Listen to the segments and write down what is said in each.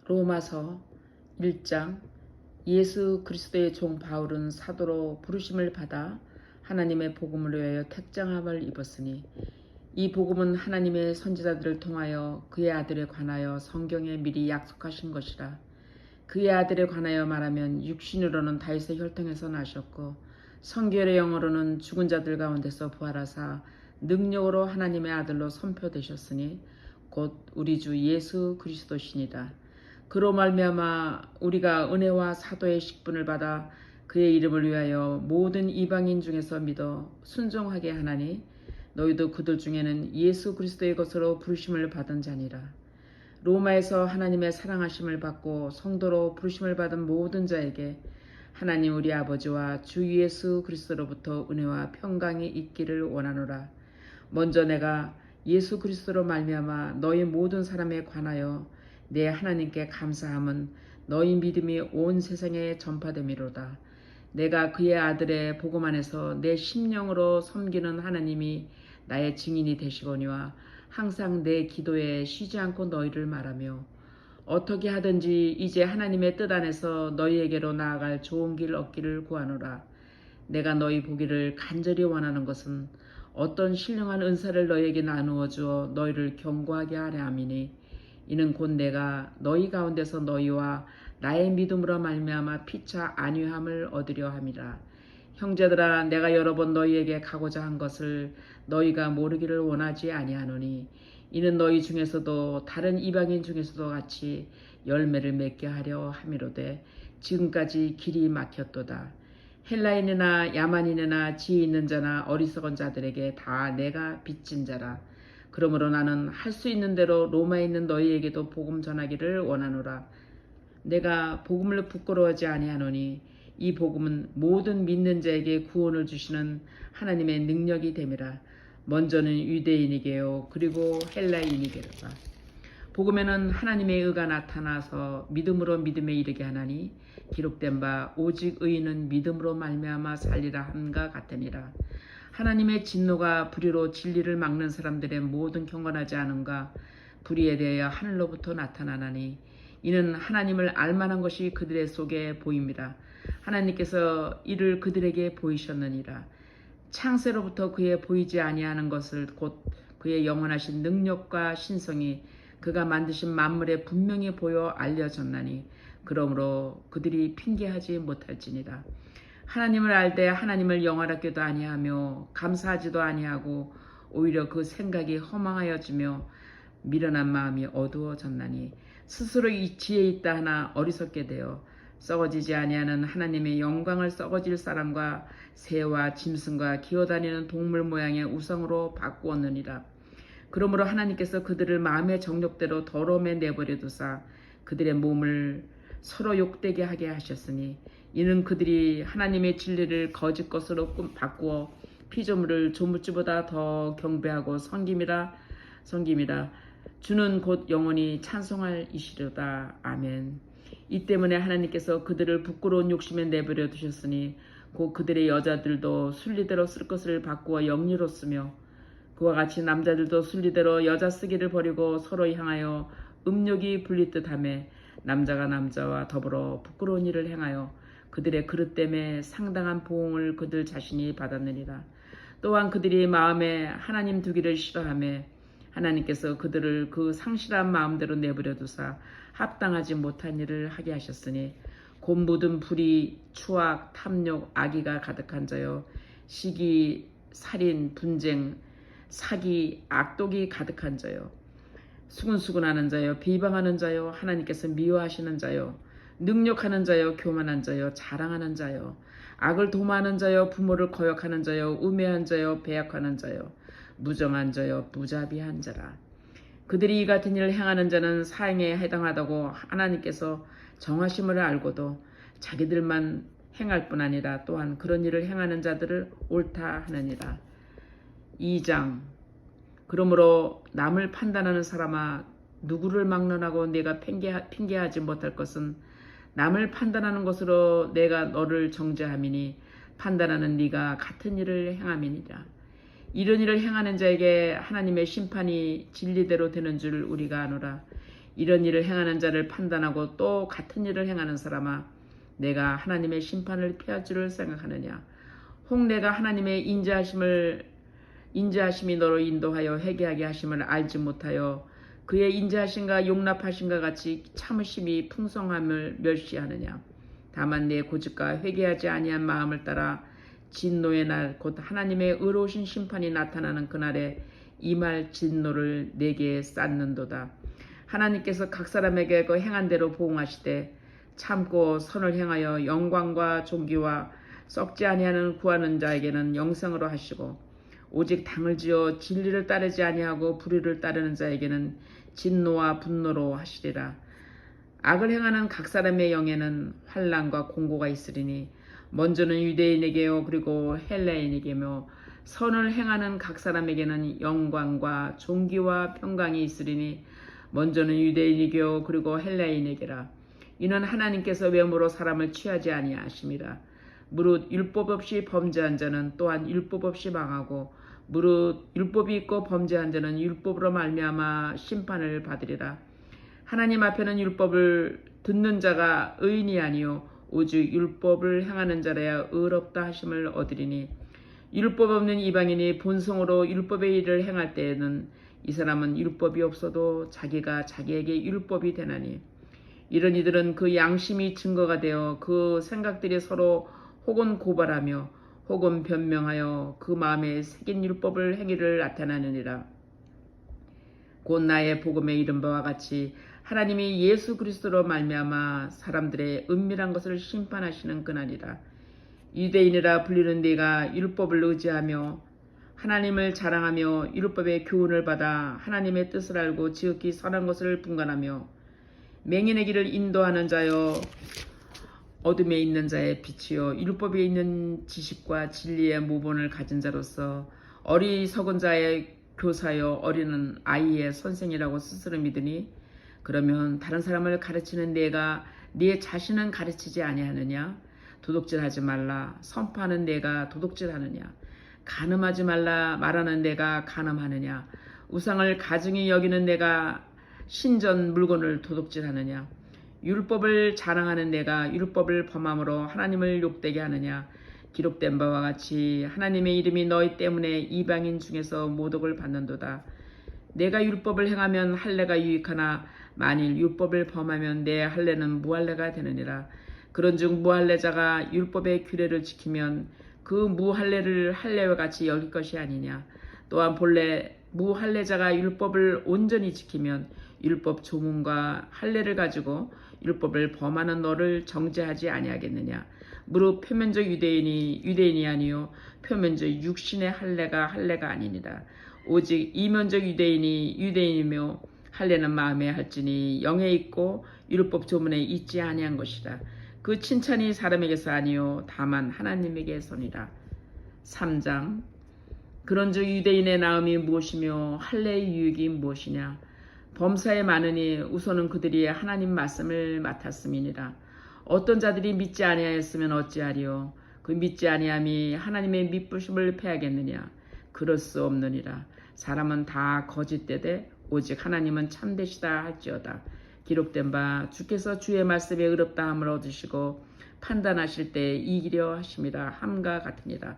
로마서 1장. 예수 그리스도의 종 바울은 사도로 부르심을 받아 하나님의 복음을 위하여 택장함을 입었으니 이 복음은 하나님의 선지자들을 통하여 그의 아들에 관하여 성경에 미리 약속하신 것이라. 그의 아들에 관하여 말하면 육신으로는 다윗의 혈통에서 나셨고 성결의 영으로는 죽은 자들 가운데서 부활하사 능력으로 하나님의 아들로 선포되셨으니 곧 우리 주 예수 그리스도시니라. 그로 말미암아 우리가 은혜와 사도의 직분을 받아 그의 이름을 위하여 모든 이방인 중에서 믿어 순종하게 하나니 너희도 그들 중에는 예수 그리스도의 것으로 부르심을 받은 자니라. 로마에서 하나님의 사랑하심을 받고 성도로 부르심을 받은 모든 자에게 하나님 우리 아버지와 주 예수 그리스도로부터 은혜와 평강이 있기를 원하노라. 먼저 내가 예수 그리스도로 말미암아 너희 모든 사람에 관하여 내 하나님께 감사함은 너희 믿음이 온 세상에 전파됨이로다. 내가 그의 아들의 복음 안에서 내 심령으로 섬기는 하나님이 나의 증인이 되시거니와 항상 내 기도에 쉬지 않고 너희를 말하며 어떻게 하든지 이제 하나님의 뜻 안에서 너희에게로 나아갈 좋은 길 얻기를 구하노라. 내가 너희 보기를 간절히 원하는 것은 어떤 신령한 은사를 너희에게 나누어 주어 너희를 견고하게 하려 함이니 이는 곧 내가 너희 가운데서 너희와 나의 믿음으로 말미암아 피차 안위함을 얻으려 함이라. 형제들아, 내가 여러 번 너희에게 가고자 한 것을 너희가 모르기를 원하지 아니하노니 이는 너희 중에서도 다른 이방인 중에서도 같이 열매를 맺게 하려 함이로되 지금까지 길이 막혔도다. 헬라인이나 야만인이나 지혜 있는 자나 어리석은 자들에게 다 내가 빚진 자라. 그러므로 나는 할 수 있는 대로 로마에 있는 너희에게도 복음 전하기를 원하노라. 내가 복음을 부끄러워하지 아니하노니 이 복음은 모든 믿는 자에게 구원을 주시는 하나님의 능력이 됨이라. 먼저는 유대인에게요 그리고 헬라인에게로다. 복음에는 하나님의 의가 나타나서 믿음으로 믿음에 이르게 하나니 기록된 바 오직 의인은 믿음으로 말미암아 살리라 함과 같으니라. 하나님의 진노가 불의로 진리를 막는 사람들의 모든 경건하지 않음과 불의에 대하여 하늘로부터 나타나나니 이는 하나님을 알만한 것이 그들의 속에 보입니다. 하나님께서 이를 그들에게 보이셨느니라. 창세로부터 그의 보이지 아니하는 것을 곧 그의 영원하신 능력과 신성이 그가 만드신 만물에 분명히 보여 알려졌나니 그러므로 그들이 핑계하지 못할지니라. 하나님을 알되 하나님을 영화롭게도 아니하며 감사하지도 아니하고 오히려 그 생각이 허망하여지며 미련한 마음이 어두워졌나니 스스로 이 지혜 있다 하나 어리석게 되어 썩어지지 아니하는 하나님의 영광을 썩어질 사람과 새와 짐승과 기어다니는 동물 모양의 우상으로 바꾸었느니라. 그러므로 하나님께서 그들을 마음의 정욕대로 더러움에 내버려 두사 그들의 몸을 서로 욕되게 하게 하셨으니 이는 그들이 하나님의 진리를 거짓 것으로 바꾸어 피조물을 조물주보다 더 경배하고 섬김이라. 주는 곧 영원히 찬송할 이시로다. 아멘. 이 때문에 하나님께서 그들을 부끄러운 욕심에 내버려 두셨으니 곧 그들의 여자들도 순리대로 쓸 것을 바꾸어 영리로 쓰며 그와 같이 남자들도 순리대로 여자 쓰기를 버리고 서로 향하여 음욕이 불리듯 하며 남자가 남자와 더불어 부끄러운 일을 행하여 그들의 그릇 때문에 상당한 보응을 그들 자신이 받았느니라. 또한 그들이 마음에 하나님 두기를 싫어하며 하나님께서 그들을 그 상실한 마음대로 내버려 두사 합당하지 못한 일을 하게 하셨으니 곧 묻은 불의, 추악, 탐욕, 악의가 가득한 자요 시기, 살인, 분쟁, 사기, 악독이 가득한 자요 수근수근하는 자요 비방하는 자요 하나님께서 미워하시는 자요 능력하는 자요 교만한 자요 자랑하는 자요 악을 도모하는 자요 부모를 거역하는 자요 우매한 자요 배역하는 자요 무정한 자요 무자비한 자라. 그들이 이 같은 일을 행하는 자는 사형에 해당하다고 하나님께서 정하심을 알고도 자기들만 행할 뿐 아니라 또한 그런 일을 행하는 자들을 옳다 하느니라. 2장. 그러므로 남을 판단하는 사람아 누구를 막론하고 내가 핑계하지 못할 것은 남을 판단하는 것으로 내가 너를 정죄함이니 판단하는 네가 같은 일을 행함이니라. 이런 일을 행하는 자에게 하나님의 심판이 진리대로 되는 줄 우리가 아노라. 이런 일을 행하는 자를 판단하고 또 같은 일을 행하는 사람아, 내가 하나님의 심판을 피할 줄을 생각하느냐. 혹 내가 하나님의 인자하심이 너로 인도하여 회개하게 하심을 알지 못하여 그의 인자하심과 용납하심과 같이 참으심이 풍성함을 멸시하느냐. 다만 내 고집과 회개하지 아니한 마음을 따라 진노의 날 곧 하나님의 의로우신 심판이 나타나는 그날에 임할 진노를 내게 쌓는도다. 하나님께서 각 사람에게 그 행한 대로 보응하시되 참고 선을 행하여 영광과 존귀와 썩지 아니하는 구하는 자에게는 영생으로 하시고 오직 당을 지어 진리를 따르지 아니하고 불의를 따르는 자에게는 진노와 분노로 하시리라. 악을 행하는 각 사람의 영에는 환난과 공고가 있으리니 먼저는 유대인에게요 그리고 헬라인에게며 선을 행하는 각 사람에게는 영광과 존귀와 평강이 있으리니 먼저는 유대인에게요 그리고 헬라인에게라. 이는 하나님께서 외모로 사람을 취하지 아니하심이라. 무릇 율법 없이 범죄한 자는 또한 율법 없이 망하고 무릇 율법이 있고 범죄한 자는 율법으로 말미암아 심판을 받으리라. 하나님 앞에는 율법을 듣는 자가 의인이 아니요 오직 율법을 행하는 자라야 의롭다 하심을 얻으리니 율법 없는 이방인이 본성으로 율법의 일을 행할 때에는 이 사람은 율법이 없어도 자기가 자기에게 율법이 되나니 이런 이들은 그 양심이 증거가 되어 그 생각들이 서로 혹은 고발하며 혹은 변명하여 그 마음에 새긴 율법을 행위를 나타나느니라. 곧 나의 복음에 이른 바와 같이 하나님이 예수 그리스도로 말미암아 사람들의 은밀한 것을 심판하시는 그날이라. 유대인이라 불리는 네가 율법을 의지하며 하나님을 자랑하며 율법의 교훈을 받아 하나님의 뜻을 알고 지극히 선한 것을 분간하며 맹인의 길을 인도하는 자여 어둠에 있는 자의 빛이요 율법에 있는 지식과 진리의 모본을 가진 자로서 어리석은 자의 교사여 어리는 아이의 선생이라고 스스로 믿으니 그러면 다른 사람을 가르치는 네가 네 자신은 가르치지 아니하느냐. 도둑질하지 말라 선포하는 네가 도둑질하느냐. 간음하지 말라 말하는 네가 간음하느냐. 우상을 가증히 여기는 네가 신전 물건을 도둑질하느냐. 율법을 자랑하는 내가 율법을 범함으로 하나님을 욕되게 하느냐. 기록된 바와 같이 하나님의 이름이 너희 때문에 이방인 중에서 모독을 받는도다. 내가 율법을 행하면 할례가 유익하나 만일 율법을 범하면 내 할례는 무할례가 되느니라. 그런즉 무할례자가 율법의 규례를 지키면 그 무할례를 할례와 같이 여길 것이 아니냐. 또한 본래 무할례자가 율법을 온전히 지키면 율법 조문과 할례를 가지고 율법을 범하는 너를 정죄하지 아니하겠느냐. 무릇 표면적 유대인이 아니요 표면적 육신의 할례가 아니니라. 오직 이면적 유대인이 유대인이며 할례는 마음에 할지니 영에 있고 율법 조문에 있지 아니한 것이라. 그 칭찬이 사람에게서 아니요 다만 하나님에게서니라. 3장. 그런즉 유대인의 나음이 무엇이며 할례의 유익이 무엇이냐. 범사에 많으니 우선은 그들이 하나님 말씀을 맡았음이니라. 어떤 자들이 믿지 아니하였으면 어찌하리요. 그 믿지 아니함이 하나님의 믿부심을 패하겠느냐. 그럴 수 없느니라. 사람은 다 거짓되되 오직 하나님은 참되시다 할지어다. 기록된 바 주께서 주의 말씀에 의롭다 함을 얻으시고 판단하실 때 이기려 하심이라 함과 같으니라.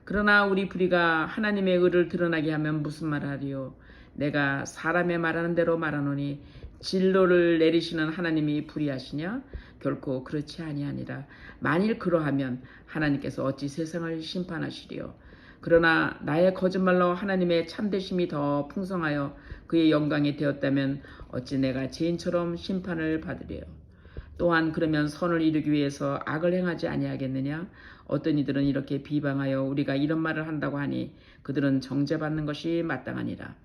그러나 우리 불의가 하나님의 의를 드러나게 하면 무슨 말하리요. 내가 사람의 말하는 대로 말하노니 진로를 내리시는 하나님이 불의하시냐? 결코 그렇지 아니하니라. 만일 그러하면 하나님께서 어찌 세상을 심판하시리요. 그러나 나의 거짓말로 하나님의 참되심이 더 풍성하여 그의 영광이 되었다면 어찌 내가 죄인처럼 심판을 받으리요. 또한 그러면 선을 이루기 위해서 악을 행하지 아니하겠느냐. 어떤 이들은 이렇게 비방하여 우리가 이런 말을 한다고 하니 그들은 정죄받는 것이 마땅하니라.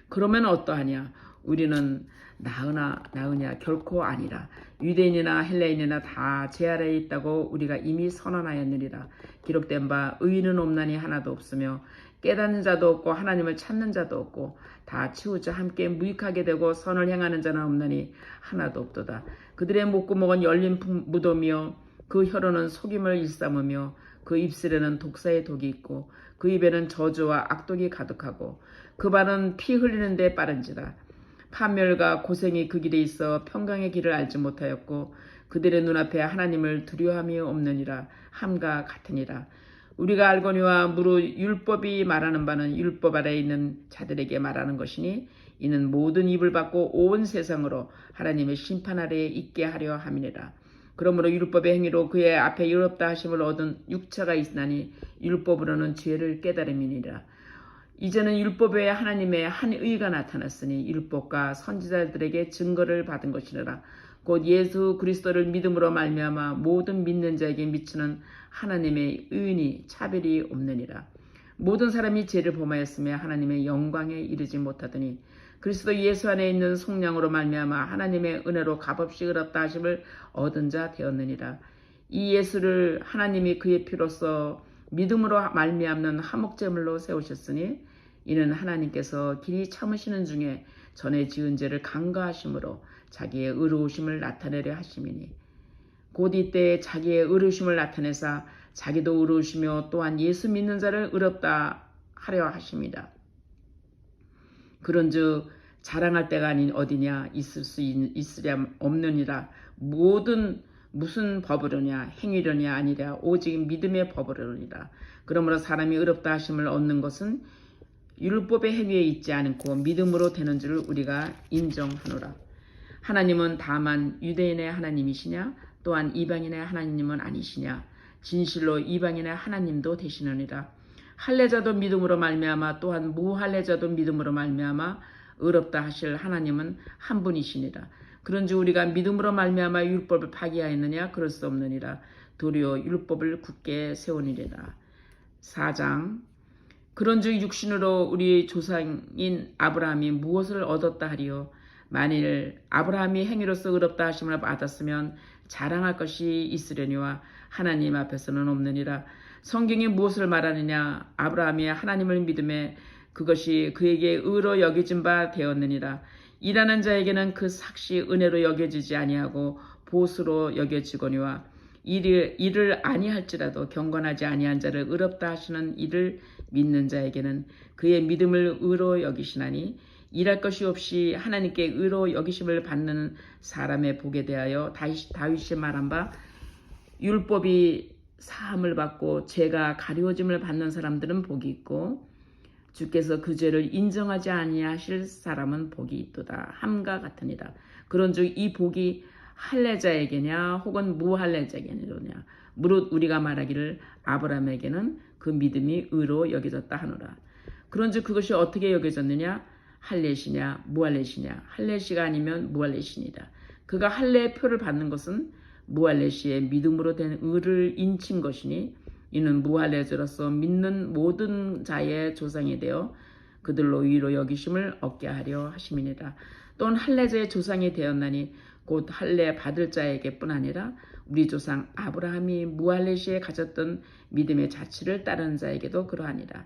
그러면 어떠하냐. 우리는 나으냐 결코 아니라. 유대인이나 헬라인이나 다 제 아래에 있다고 우리가 이미 선언하였느니라. 기록된 바 의인은 없나니 하나도 없으며 깨닫는 자도 없고 하나님을 찾는 자도 없고 다 치우쳐 함께 무익하게 되고 선을 행하는 자는 없나니 하나도 없도다. 그들의 목구멍은 열린 무덤이요 그 혀로는 속임을 일삼으며 그 입술에는 독사의 독이 있고 그 입에는 저주와 악독이 가득하고 그 발은 피 흘리는 데 빠른지라. 파멸과 고생이 그 길에 있어 평강의 길을 알지 못하였고 그들의 눈앞에 하나님을 두려움이 없느니라 함과 같으니라. 우리가 알거니와 무릇 율법이 말하는 바는 율법 아래에 있는 자들에게 말하는 것이니 이는 모든 입을 받고 온 세상으로 하나님의 심판 아래에 있게 하려 함이니라. 그러므로 율법의 행위로 그의 앞에 의롭다 하심을 얻은 육체가 있나니 율법으로는 죄를 깨달음이니라. 이제는 율법 외에 하나님의 한 의가 나타났으니 율법과 선지자들에게 증거를 받은 것이니라. 곧 예수 그리스도를 믿음으로 말미암아 모든 믿는 자에게 미치는 하나님의 의인이 차별이 없느니라. 모든 사람이 죄를 범하였으며 하나님의 영광에 이르지 못하더니 그리스도 예수 안에 있는 속량으로 말미암아 하나님의 은혜로 값없이 의롭다 하심을 얻은 자 되었느니라. 이 예수를 하나님이 그의 피로써 믿음으로 말미암는 화목제물로 세우셨으니 이는 하나님께서 길이 참으시는 중에 전에 지은 죄를 간과하심으로 자기의 의로우심을 나타내려 하심이니 곧 이때 자기의 의로우심을 나타내사 자기도 의로우시며 또한 예수 믿는 자를 의롭다 하려 하심이다. 그런즉 자랑할 때가 아닌 어디냐 있으랴 없느니라. 모든 무슨 법으로냐 행위로냐 아니랴 오직 믿음의 법으로니라. 그러므로 사람이 의롭다 하심을 얻는 것은 율법의 행위에 있지 않고 믿음으로 되는 줄 우리가 인정하노라. 하나님은 다만 유대인의 하나님이시냐 또한 이방인의 하나님은 아니시냐. 진실로 이방인의 하나님도 되시느니라. 할례자도 믿음으로 말미암아 또한 무할례자도 믿음으로 말미암아 의롭다 하실 하나님은 한 분이시니라. 그런즉 우리가 믿음으로 말미암아 율법을 파기하였느냐 그럴 수 없느니라. 도리어 율법을 굳게 세우니라. 4장 그런즉 육신으로 우리 조상인 아브라함이 무엇을 얻었다 하리요. 만일 아브라함이 행위로서 의롭다 하심을 받았으면 자랑할 것이 있으려니와 하나님 앞에서는 없느니라. 성경이 무엇을 말하느냐. 아브라함이 하나님을 믿음에 그것이 그에게 의로 여겨진 바 되었느니라. 일하는 자에게는 그 삭시 은혜로 여겨지지 아니하고 보수로 여겨지거니와 일을 아니할지라도 경건하지 아니한 자를 의롭다 하시는 이를 믿는 자에게는 그의 믿음을 의로 여기시나니 일할 것이 없이 하나님께 의로 여기심을 받는 사람의 복에 대하여 다윗이 말한 바 율법이 사함을 받고 죄가 가려짐을 받는 사람들은 복이 있고 주께서 그 죄를 인정하지 아니하실 사람은 복이 있도다 함과 같으니라. 그런즉 이 복이 할례자에게냐 혹은 무할례자에게냐 무릇 우리가 말하기를 아브라함에게는 그 믿음이 의로 여겨졌다 하노라. 그런즉 그것이 어떻게 여겨졌느냐. 할례시냐 무할례시냐. 할례시가 아니면 무할례시니라. 그가 할례의 표를 받는 것은 무할례시의 믿음으로 된 의를 인친 것이니 이는 무할례자로서 믿는 모든 자의 조상이 되어 그들로 의로 여기심을 얻게 하려 하심이니라. 또는 할례자의 조상이 되었나니 곧 할례 받을 자에게뿐 아니라 우리 조상 아브라함이 무할례시에 가졌던 믿음의 자취를 따르는 자에게도 그러하니라.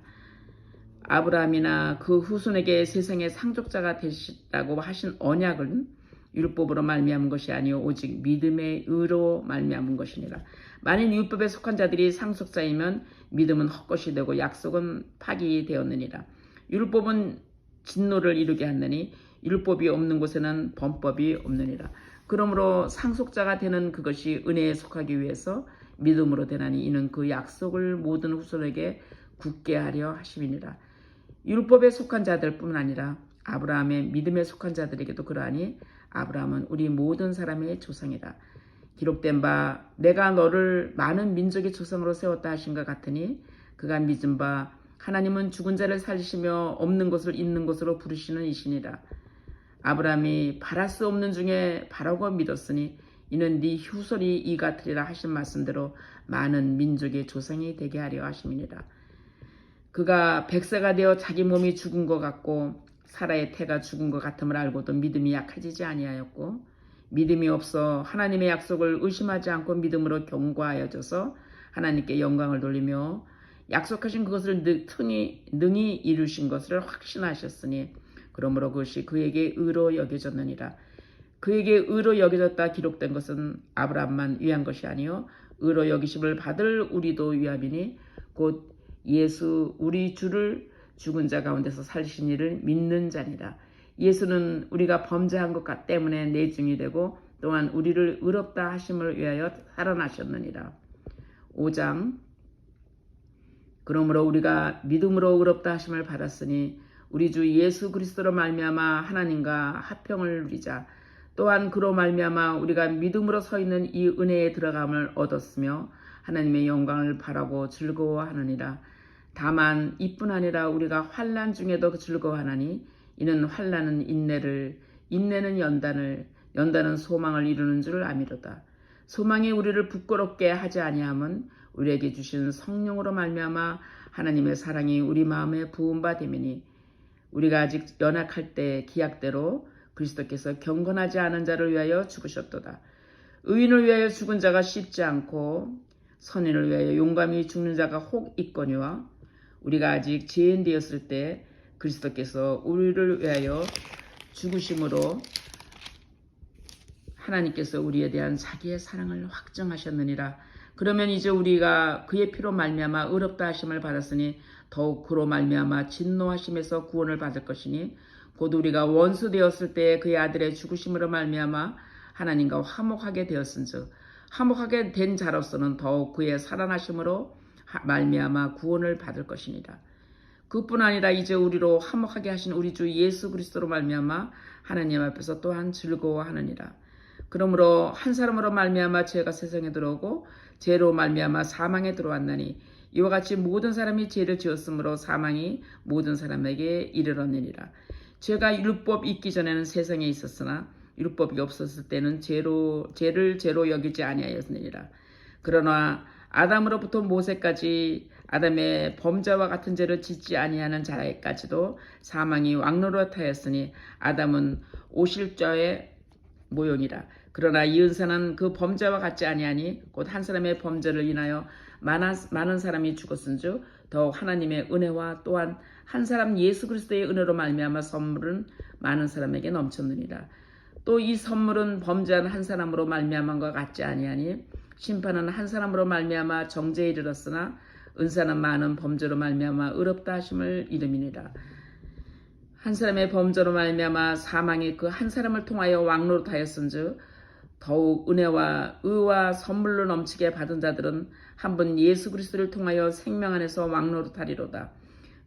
아브라함이나 그 후손에게 세상의 상속자가 되시라고 하신 언약은 율법으로 말미암은 것이 아니요 오직 믿음의 의로 말미암은 것이니라. 만일 율법에 속한 자들이 상속자이면 믿음은 헛것이 되고 약속은 파기되었느니라. 율법은 진노를 이루게 하느니 율법이 없는 곳에는 범법이 없느니라. 그러므로 상속자가 되는 그것이 은혜에 속하기 위해서 믿음으로 되나니 이는 그 약속을 모든 후손에게 굳게 하려 하심이니라. 율법에 속한 자들뿐만 아니라 아브라함의 믿음에 속한 자들에게도 그러하니 아브라함은 우리 모든 사람의 조상이다. 기록된 바 내가 너를 많은 민족의 조상으로 세웠다 하신 것 같으니 그가 믿은 바 하나님은 죽은 자를 살리시며 없는 것을 있는 것으로 부르시는 이시니라. 아브라함이 바랄 수 없는 중에 바라고 믿었으니 이는 네 후손이 이 같으리라 하신 말씀대로 많은 민족의 조상이 되게 하려 하심이니라. 그가 100세가 되어 자기 몸이 죽은 것 같고 사라의 태가 죽은 것 같음을 알고도 믿음이 약해지지 아니하였고 믿음이 없어 하나님의 약속을 의심하지 않고 믿음으로 견고하여져서 하나님께 영광을 돌리며 약속하신 그것을 능히 이루신 것을 확신하셨으니 그러므로 그것이 그에게 의로 여겨졌느니라. 그에게 의로 여겨졌다 기록된 것은 아브라함만 위한 것이 아니요 의로 여기심을 받을 우리도 위함이니 곧 예수 우리 주를 죽은 자 가운데서 살리신 이를 믿는 자니라. 예수는 우리가 범죄한 것 때문에 내증이 되고 또한 우리를 의롭다 하심을 위하여 살아나셨느니라. 5장 그러므로 우리가 믿음으로 의롭다 하심을 받았으니 우리 주 예수 그리스도로 말미암아 하나님과 화평을 누리자. 또한 그로 말미암아 우리가 믿음으로 서 있는 이 은혜에 들어감을 얻었으며 하나님의 영광을 바라고 즐거워하느니라. 다만 이뿐 아니라 우리가 환난 중에도 즐거워하나니 이는 환난은 인내를, 인내는 연단을, 연단은 소망을 이루는 줄 아미로다. 소망이 우리를 부끄럽게 하지 아니함은 우리에게 주신 성령으로 말미암아 하나님의 사랑이 우리 마음에 부은 바 되매니 우리가 아직 연약할 때 기약대로 그리스도께서 경건하지 않은 자를 위하여 죽으셨도다. 의인을 위하여 죽은 자가 쉽지 않고 선인을 위하여 용감히 죽는 자가 혹 있거니와 우리가 아직 죄인 되었을 때 그리스도께서 우리를 위하여 죽으심으로 하나님께서 우리에 대한 자기의 사랑을 확정하셨느니라. 그러면 이제 우리가 그의 피로 말미암아 의롭다 하심을 받았으니 더욱 그로 말미암아 진노하심에서 구원을 받을 것이니 곧 우리가 원수 되었을 때 그의 아들의 죽으심으로 말미암아 하나님과 화목하게 되었은즉 화목하게 된 자로서는 더욱 그의 살아나심으로 말미암아 구원을 받을 것이니라. 그뿐 아니라 이제 우리로 화목하게 하신 우리 주 예수 그리스도로 말미암아 하나님 앞에서 또한 즐거워하느니라. 그러므로 한 사람으로 말미암아 죄가 세상에 들어오고 죄로 말미암아 사망에 들어왔나니 이와 같이 모든 사람이 죄를 지었으므로 사망이 모든 사람에게 이르렀느니라. 죄가 율법 있기 전에는 세상에 있었으나 율법이 없었을 때는 죄를 죄로 여기지 아니하였느니라. 그러나 아담으로부터 모세까지 아담의 범죄와 같은 죄를 짓지 아니하는 자에까지도 사망이 왕노릇하였으니 아담은 오실자의 모형이라. 그러나 이 은사는 그 범죄와 같지 아니하니 곧 한 사람의 범죄를 인하여 많은 사람이 죽었은즉 더욱 하나님의 은혜와 또한 한 사람 예수 그리스도의 은혜로 말미암아 선물은 많은 사람에게 넘쳤느니라. 또 이 선물은 범죄한 한 사람으로 말미암은 것 같지 아니하니 심판은 한 사람으로 말미암아 정죄에 이르렀으나 은사는 많은 범죄로 말미암아 의롭다 하심을 이름이니라. 한 사람의 범죄로 말미암아 사망이 그 한 사람을 통하여 왕노릇하였은즉 더욱 은혜와 의와 선물로 넘치게 받은 자들은 한 분 예수 그리스도를 통하여 생명 안에서 왕노릇하리로다.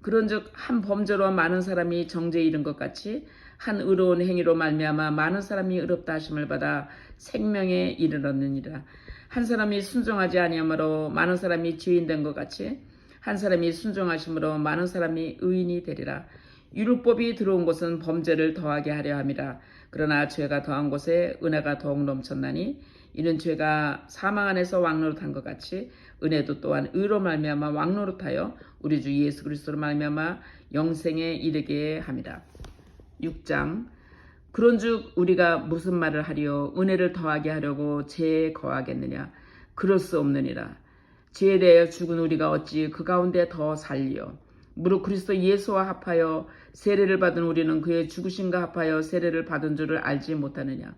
그런즉 한 범죄로 많은 사람이 정죄에 이른 것 같이 한 의로운 행위로 말미암아 많은 사람이 의롭다 하심을 받아 생명에 이르렀느니라. 한 사람이 순종하지 아니하므로 많은 사람이 죄인 된 것 같이 한 사람이 순종하심으로 많은 사람이 의인이 되리라. 율법이 들어온 곳은 범죄를 더하게 하려 함이라. 그러나 죄가 더한 곳에 은혜가 더욱 넘쳤나니 이는 죄가 사망 안에서 왕노릇한 것 같이 은혜도 또한 의로 말미암아 왕노릇하여 우리 주 예수 그리스도로 말미암아 영생에 이르게 함이라. 6장 그런즉 우리가 무슨 말을 하리요? 은혜를 더하게 하려고 죄에 거하겠느냐? 그럴 수 없느니라. 죄에 대하여 죽은 우리가 어찌 그 가운데 더 살리요? 무릇 그리스도 예수와 합하여 세례를 받은 우리는 그의 죽으심과 합하여 세례를 받은 줄을 알지 못하느냐?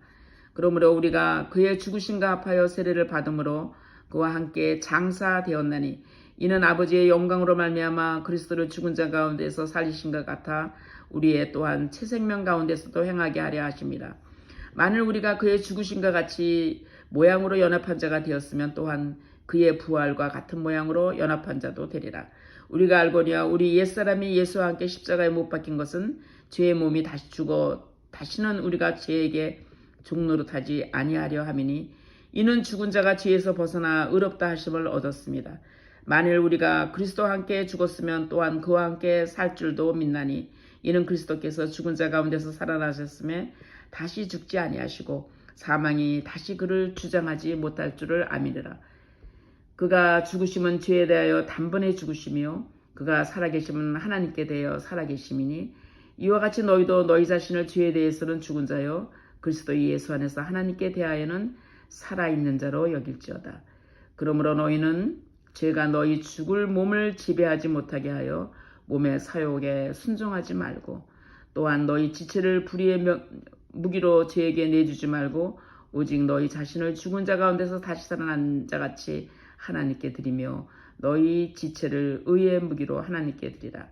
그러므로 우리가 그의 죽으심과 합하여 세례를 받음으로 그와 함께 장사되었나니 이는 아버지의 영광으로 말미암아 그리스도를 죽은 자 가운데서 살리신 것 같아 우리의 또한 새 생명 가운데서도 행하게 하려 하심이라. 만일 우리가 그의 죽으심과 같이 모양으로 연합한 자가 되었으면 또한 그의 부활과 같은 모양으로 연합한 자도 되리라. 우리가 알거니와 우리 옛사람이 예수와 함께 십자가에 못 박힌 것은 죄의 몸이 다시 죽어 다시는 우리가 죄에게 종노릇하지 아니하려 함이니 이는 죽은 자가 죄에서 벗어나 의롭다 하심을 얻었습니다. 만일 우리가 그리스도와 함께 죽었으면 또한 그와 함께 살 줄도 믿나니 이는 그리스도께서 죽은 자 가운데서 살아나셨음에 다시 죽지 아니하시고 사망이 다시 그를 주장하지 못할 줄을 아미르라. 그가 죽으심은 죄에 대하여 단번에 죽으시며 그가 살아계심은 하나님께 대하여 살아계심이니 이와 같이 너희도 너희 자신을 죄에 대해서는 죽은 자요 그리스도 예수 안에서 하나님께 대하여는 살아있는 자로 여길지어다. 그러므로 너희는 죄가 너희 죽을 몸을 지배하지 못하게 하여 몸의 사욕에 순종하지 말고 또한 너희 지체를 불의의 무기로 죄에게 내주지 말고 오직 너희 자신을 죽은 자 가운데서 다시 살아난 자같이 하나님께 드리며 너희 지체를 의의 무기로 하나님께 드리라.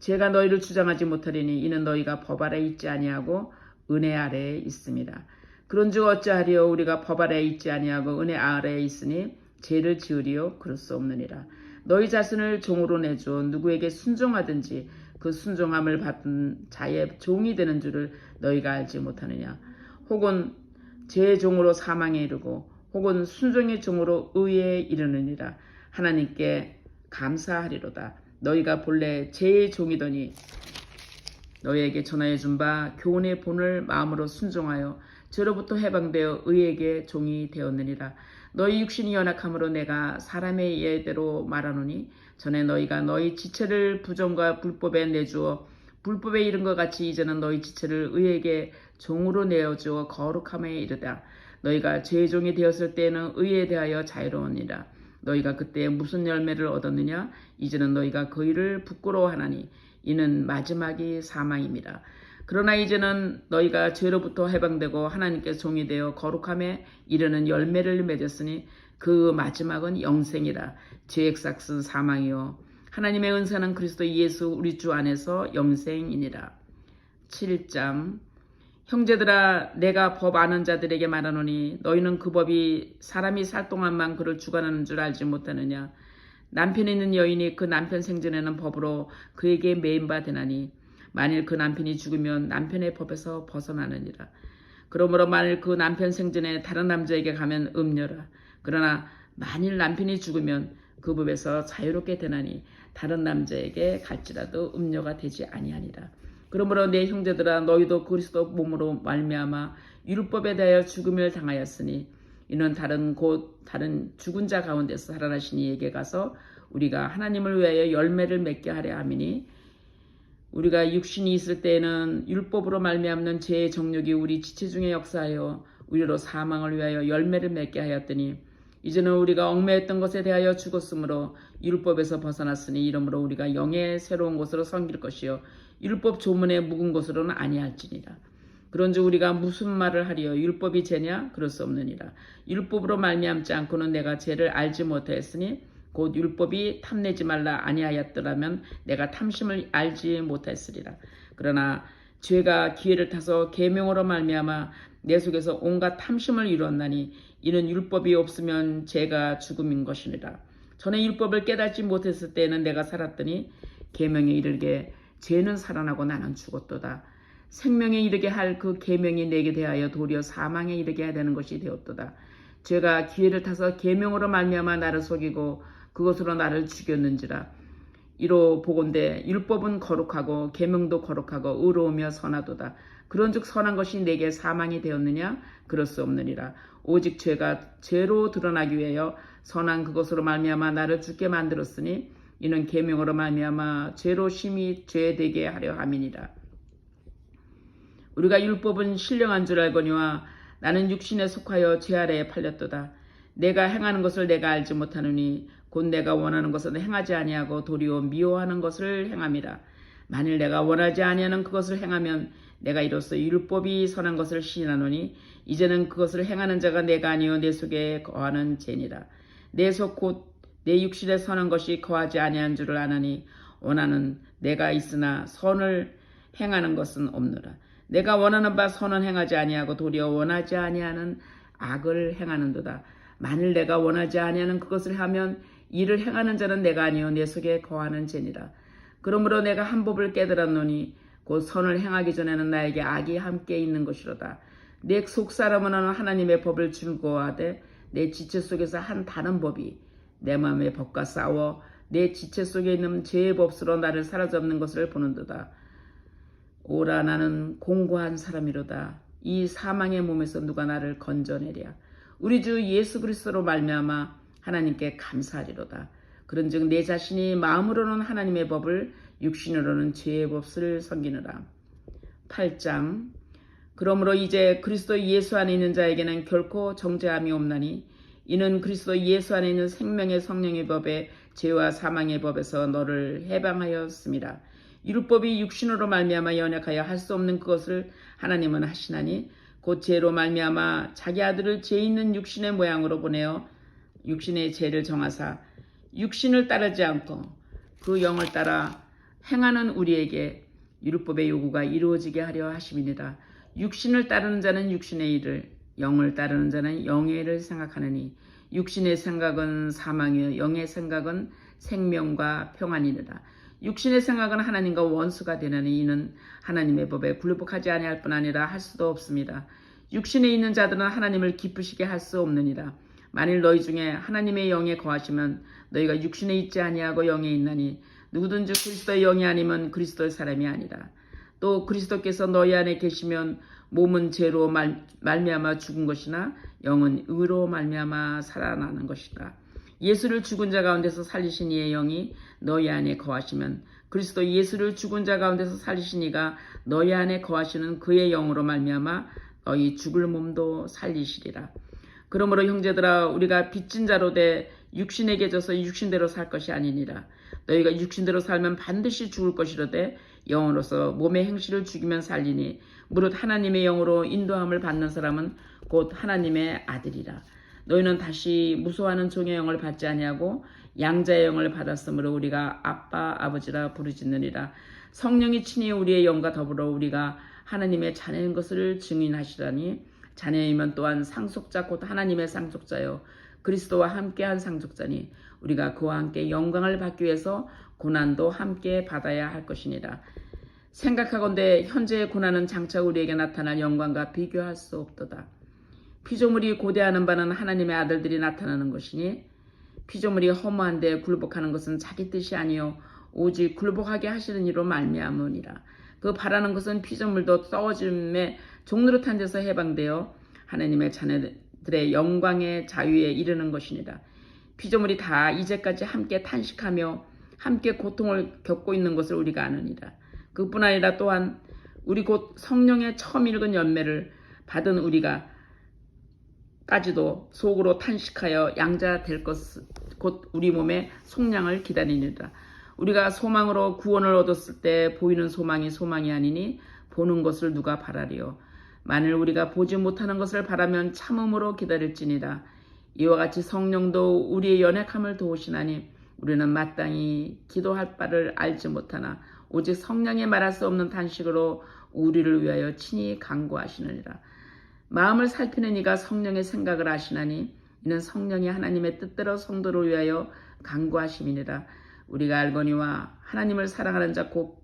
제가 너희를 주장하지 못하리니 이는 너희가 법 아래 있지 아니하고 은혜 아래에 있습니다. 그런즉 어찌하리요 우리가 법 아래에 있지 아니하고 은혜 아래에 있으니 죄를 지으리요 그럴 수 없느니라. 너희 자신을 종으로 내주어 누구에게 순종하든지 그 순종함을 받은 자의 종이 되는 줄을 너희가 알지 못하느냐. 혹은 죄의 종으로 사망에 이르고 혹은 순종의 종으로 의에 이르느니라. 하나님께 감사하리로다. 너희가 본래 죄의 종이더니 너희에게 전하여 준 바 교훈의 본을 마음으로 순종하여 죄로부터 해방되어 의에게 종이 되었느니라. 너희 육신이 연약함으로 내가 사람의 예대로 말하노니 전에 너희가 너희 지체를 부정과 불법에 내주어 불법에 이른 것 같이 이제는 너희 지체를 의에게 종으로 내어주어 거룩함에 이르다. 너희가 죄의 종이 되었을 때에는 의에 대하여 자유로우니라. 너희가 그때 무슨 열매를 얻었느냐? 이제는 너희가 그 일을 부끄러워하나니 이는 마지막이 사망입니다. 그러나 이제는 너희가 죄로부터 해방되고 하나님께 종이 되어 거룩함에 이르는 열매를 맺었으니 그 마지막은 영생이라. 죄의 삭은 사망이요 하나님의 은사는 그리스도 예수 우리 주 안에서 영생이니라. 7장 형제들아 내가 법 아는 자들에게 말하노니 너희는 그 법이 사람이 살 동안만 그를 주관하는 줄 알지 못하느냐. 남편 있는 여인이 그 남편 생전에는 법으로 그에게 매인 바 되나니 만일 그 남편이 죽으면 남편의 법에서 벗어나느니라. 그러므로 만일 그 남편 생전에 다른 남자에게 가면 음녀라. 그러나 만일 남편이 죽으면 그 법에서 자유롭게 되나니 다른 남자에게 갈지라도 음녀가 되지 아니하니라. 그러므로 내 형제들아 너희도 그리스도 몸으로 말미암아 율법에 대하여 죽음을 당하였으니 이는 다른 죽은 자 가운데서 살아나신 이에게 가서 우리가 하나님을 위하여 열매를 맺게 하려 함이니 우리가 육신이 있을 때에는 율법으로 말미암는 죄의 정욕이 우리 지체 중에 역사하여 우리로 사망을 위하여 열매를 맺게 하였더니 이제는 우리가 얽매였던 것에 대하여 죽었으므로 율법에서 벗어났으니 이러므로 우리가 영의 새로운 것으로 섬길 것이요 율법 조문에 묵은 것으로는 아니할지니라. 그런즉 우리가 무슨 말을 하리요? 율법이 죄냐? 그럴 수 없느니라. 율법으로 말미암지 않고는 내가 죄를 알지 못하였으니 곧 율법이 탐내지 말라 아니하였더라면 내가 탐심을 알지 못했으리라. 그러나 죄가 기회를 타서 계명으로 말미암아 내 속에서 온갖 탐심을 이루었나니 이는 율법이 없으면 죄가 죽음인 것이니라. 전에 율법을 깨닫지 못했을 때에는 내가 살았더니 계명에 이르게 죄는 살아나고 나는 죽었도다. 생명에 이르게 할 그 계명이 내게 대하여 도리어 사망에 이르게 해야 되는 것이 되었도다. 죄가 기회를 타서 계명으로 말미암아 나를 속이고 그것으로 나를 죽였는지라. 이로 보건대 율법은 거룩하고 계명도 거룩하고 의로우며 선하도다. 그런즉 선한 것이 내게 사망이 되었느냐? 그럴 수 없느니라. 오직 죄가 죄로 드러나기 위하여 선한 그것으로 말미암아 나를 죽게 만들었으니 이는 계명으로 말미암아 죄로 심히 죄되게 하려 함이니라. 우리가 율법은 신령한 줄 알거니와 나는 육신에 속하여 죄 아래에 팔렸도다. 내가 행하는 것을 내가 알지 못하느니 곧 내가 원하는 것은 행하지 아니하고 도리어 미워하는 것을 행함이라. 만일 내가 원하지 아니하는 그것을 행하면 내가 이로써 율법이 선한 것을 시인하노니 이제는 그것을 행하는 자가 내가 아니요 내 속에 거하는 죄니라. 내 속 곧 내 육신에 선한 것이 거하지 아니한 줄을 아나니 원하는 내가 있으나 선을 행하는 것은 없노라. 내가 원하는 바 선은 행하지 아니하고 도리어 원하지 아니하는 악을 행하는도다. 만일 내가 원하지 아니하는 그것을 하면 이를 행하는 자는 내가 아니요 내 속에 거하는 죄니라. 그러므로 내가 한 법을 깨달았노니 곧 선을 행하기 전에는 나에게 악이 함께 있는 것이로다. 내 속사람은 하나님의 법을 즐거워하되 내 지체 속에서 한 다른 법이 내 마음의 법과 싸워 내 지체 속에 있는 죄의 법수로 나를 사로잡는 것을 보는도다. 오라 나는 공고한 사람이로다. 이 사망의 몸에서 누가 나를 건져내랴. 우리 주 예수 그리스도로 말미암아 하나님께 감사하리로다. 그런즉 내 자신이 마음으로는 하나님의 법을 육신으로는 죄의 법을 섬기느라. 8장 그러므로 이제 그리스도 예수 안에 있는 자에게는 결코 정죄함이 없나니 이는 그리스도 예수 안에 있는 생명의 성령의 법에 죄와 사망의 법에서 너를 해방하였습니다. 율법이 육신으로 말미암아 연약하여 할 수 없는 그것을 하나님은 하시나니 곧 죄로 말미암아 자기 아들을 죄 있는 육신의 모양으로 보내어 육신의 죄를 정하사 육신을 따르지 않고 그 영을 따라 행하는 우리에게 율법의 요구가 이루어지게 하려 하심이니라. 육신을 따르는 자는 육신의 일을, 영을 따르는 자는 영의 일을 생각하느니 육신의 생각은 사망이요 영의 생각은 생명과 평안이니라. 육신의 생각은 하나님과 원수가 되느니 이는 하나님의 법에 굴복하지 아니할 뿐 아니라 할 수도 없습니다. 육신에 있는 자들은 하나님을 기쁘시게 할 수 없느니라. 만일 너희 중에 하나님의 영에 거하시면 너희가 육신에 있지 아니하고 영에 있나니 누구든지 그리스도의 영이 아니면 그리스도의 사람이 아니라. 또 그리스도께서 너희 안에 계시면 몸은 죄로 말미암아 죽은 것이나 영은 의로 말미암아 살아나는 것이다. 예수를 죽은 자 가운데서 살리신 이의 영이 너희 안에 거하시면 그리스도 예수를 죽은 자 가운데서 살리신 이가 너희 안에 거하시는 그의 영으로 말미암아 너희 죽을 몸도 살리시리라. 그러므로 형제들아 우리가 빚진 자로 돼 육신에게 져서 육신대로 살 것이 아니니라. 너희가 육신대로 살면 반드시 죽을 것이로되 영으로서 몸의 행실을 죽이면 살리니 무릇 하나님의 영으로 인도함을 받는 사람은 곧 하나님의 아들이라. 너희는 다시 무소하는 종의 영을 받지 아니하고 양자의 영을 받았으므로 우리가 아빠 아버지라 부르짖느니라. 성령이 친히 우리의 영과 더불어 우리가 하나님의 자녀인 것을 증인하시라니 자녀이면 또한 상속자 곧 하나님의 상속자요 그리스도와 함께한 상속자니 우리가 그와 함께 영광을 받기 위해서 고난도 함께 받아야 할 것이니라. 생각하건대 현재의 고난은 장차 우리에게 나타날 영광과 비교할 수 없도다. 피조물이 고대하는 바는 하나님의 아들들이 나타나는 것이니 피조물이 허무한데 굴복하는 것은 자기 뜻이 아니요 오직 굴복하게 하시는 이로 말미암으니라. 그 바라는 것은 피조물도 썩어짐의 종노릇한 데서 해방되어 하나님의 자녀들의 영광의 자유에 이르는 것이니라. 피조물이 다 이제까지 함께 탄식하며 함께 고통을 겪고 있는 것을 우리가 아느니라. 그뿐 아니라 또한 우리 곧 성령의 처음 읽은 열매를 받은 우리가 까지도 속으로 탄식하여 양자 될 것 곧 우리 몸의 속량을 기다리니라. 우리가 소망으로 구원을 얻었을 때 보이는 소망이 소망이 아니니 보는 것을 누가 바라리요. 만일 우리가 보지 못하는 것을 바라면 참음으로 기다릴지니라. 이와 같이 성령도 우리의 연약함을 도우시나니 우리는 마땅히 기도할 바를 알지 못하나 오직 성령이 말할 수 없는 탄식으로 우리를 위하여 친히 간구하시느니라. 마음을 살피는 이가 성령의 생각을 아시나니 이는 성령이 하나님의 뜻대로 성도를 위하여 간구하심이니라. 우리가 알거니와 하나님을 사랑하는 자 곧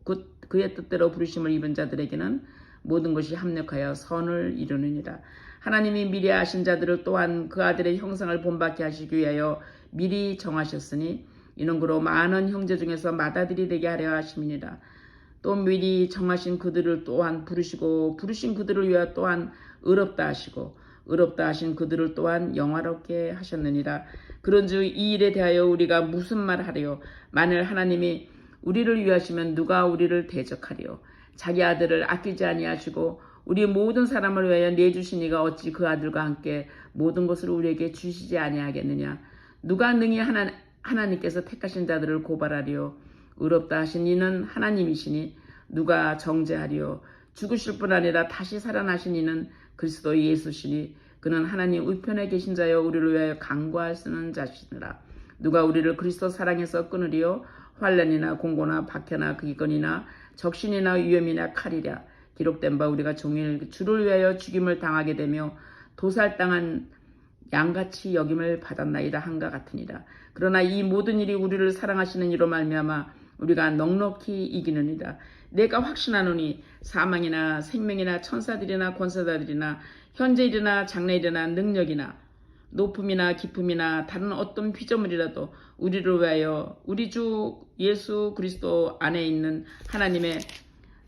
그의 뜻대로 부르심을 입은 자들에게는 모든 것이 합력하여 선을 이루느니라. 하나님이 미리 아신 자들을 또한 그 아들의 형상을 본받게 하시기 위하여 미리 정하셨으니 이는 그로 많은 형제 중에서 맏아들이 되게 하려 하심이니라. 또 미리 정하신 그들을 또한 부르시고 부르신 그들을 위하여 또한 의롭다 하시고 의롭다 하신 그들을 또한 영화롭게 하셨느니라. 그런즉 이 일에 대하여 우리가 무슨 말 하리요? 만일 하나님이 우리를 위하시면 누가 우리를 대적하리요? 자기 아들을 아끼지 아니하시고 우리 모든 사람을 위하여 내주신 이가 어찌 그 아들과 함께 모든 것을 우리에게 주시지 아니하겠느냐? 누가 능히 하나님께서 택하신 자들을 고발하리요? 의롭다 하신 이는 하나님이시니 누가 정죄하리요? 죽으실 뿐 아니라 다시 살아나신 이는 그리스도 예수시니 그는 하나님 우편에 계신 자여 우리를 위하여 간구할 쓰는 자시니라. 누가 우리를 그리스도 사랑해서 끊으리요? 환난이나 공고나 박해나 기근이나 적신이나 위험이나 칼이랴. 기록된 바 우리가 종일 주를 위하여 죽임을 당하게 되며 도살당한 양같이 여김을 받았나이다 한가 같으니라. 그러나 이 모든 일이 우리를 사랑하시는 이로 말미암아 우리가 넉넉히 이기느니라. 내가 확신하노니 사망이나 생명이나 천사들이나 권세자들이나 현재일이나 장래일이나 능력이나 높음이나 깊음이나 다른 어떤 피조물이라도 우리를 위하여 우리 주 예수 그리스도 안에 있는 하나님의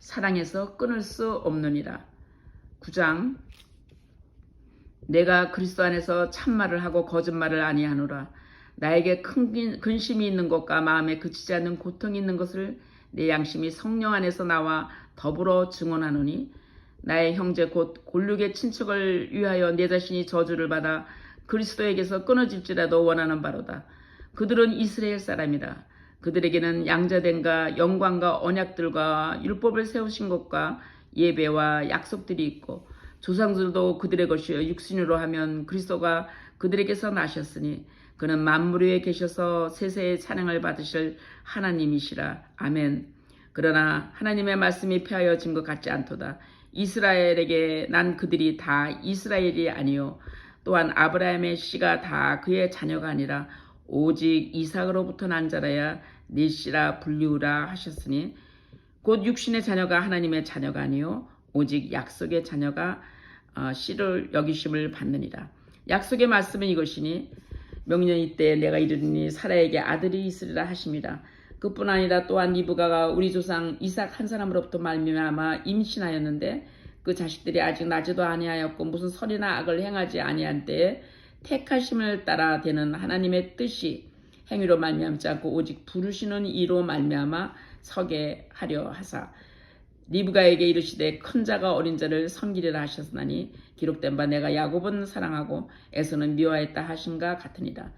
사랑에서 끊을 수 없느니라. 9장 내가 그리스도 안에서 참말을 하고 거짓말을 아니하노라. 나에게 큰 근심이 있는 것과 마음에 그치지 않는 고통이 있는 것을 내 양심이 성령 안에서 나와 더불어 증언하노니 나의 형제 곧 골육의 친척을 위하여 내 자신이 저주를 받아 그리스도에게서 끊어질지라도 원하는 바로다. 그들은 이스라엘 사람이라. 그들에게는 양자됨과 영광과 언약들과 율법을 세우신 것과 예배와 약속들이 있고 조상들도 그들의 것이요 육신으로 하면 그리스도가 그들에게서 나셨으니 그는 만물 위에 계셔서 세세의 찬양을 받으실 하나님이시라. 아멘. 그러나 하나님의 말씀이 폐하여진 것 같지 않도다. 이스라엘에게 난 그들이 다 이스라엘이 아니요 또한 아브라함의 씨가 다 그의 자녀가 아니라 오직 이삭으로부터 난 자라야 네 씨라 불리우라 하셨으니 곧 육신의 자녀가 하나님의 자녀가 아니요 오직 약속의 자녀가 씨를 여기심을 받느니라. 약속의 말씀은 이것이니 명년이 때 내가 이르리니 사라에게 아들이 있으리라 하심이라. 그뿐 아니라 또한 리브가가 우리 조상 이삭 한 사람으로부터 말미암아 임신하였는데 그 자식들이 아직 나지도 아니하였고 무슨 선이나 악을 행하지 아니한 때에 택하심을 따라 되는 하나님의 뜻이 행위로 말미암지 않고 오직 부르시는 이로 말미암아 서게 하려 하사 리브가에게 이르시되 큰 자가 어린 자를 섬기리라 하셨나니 기록된 바 내가 야곱은 사랑하고 에서는 미워했다 하신가 같으니라.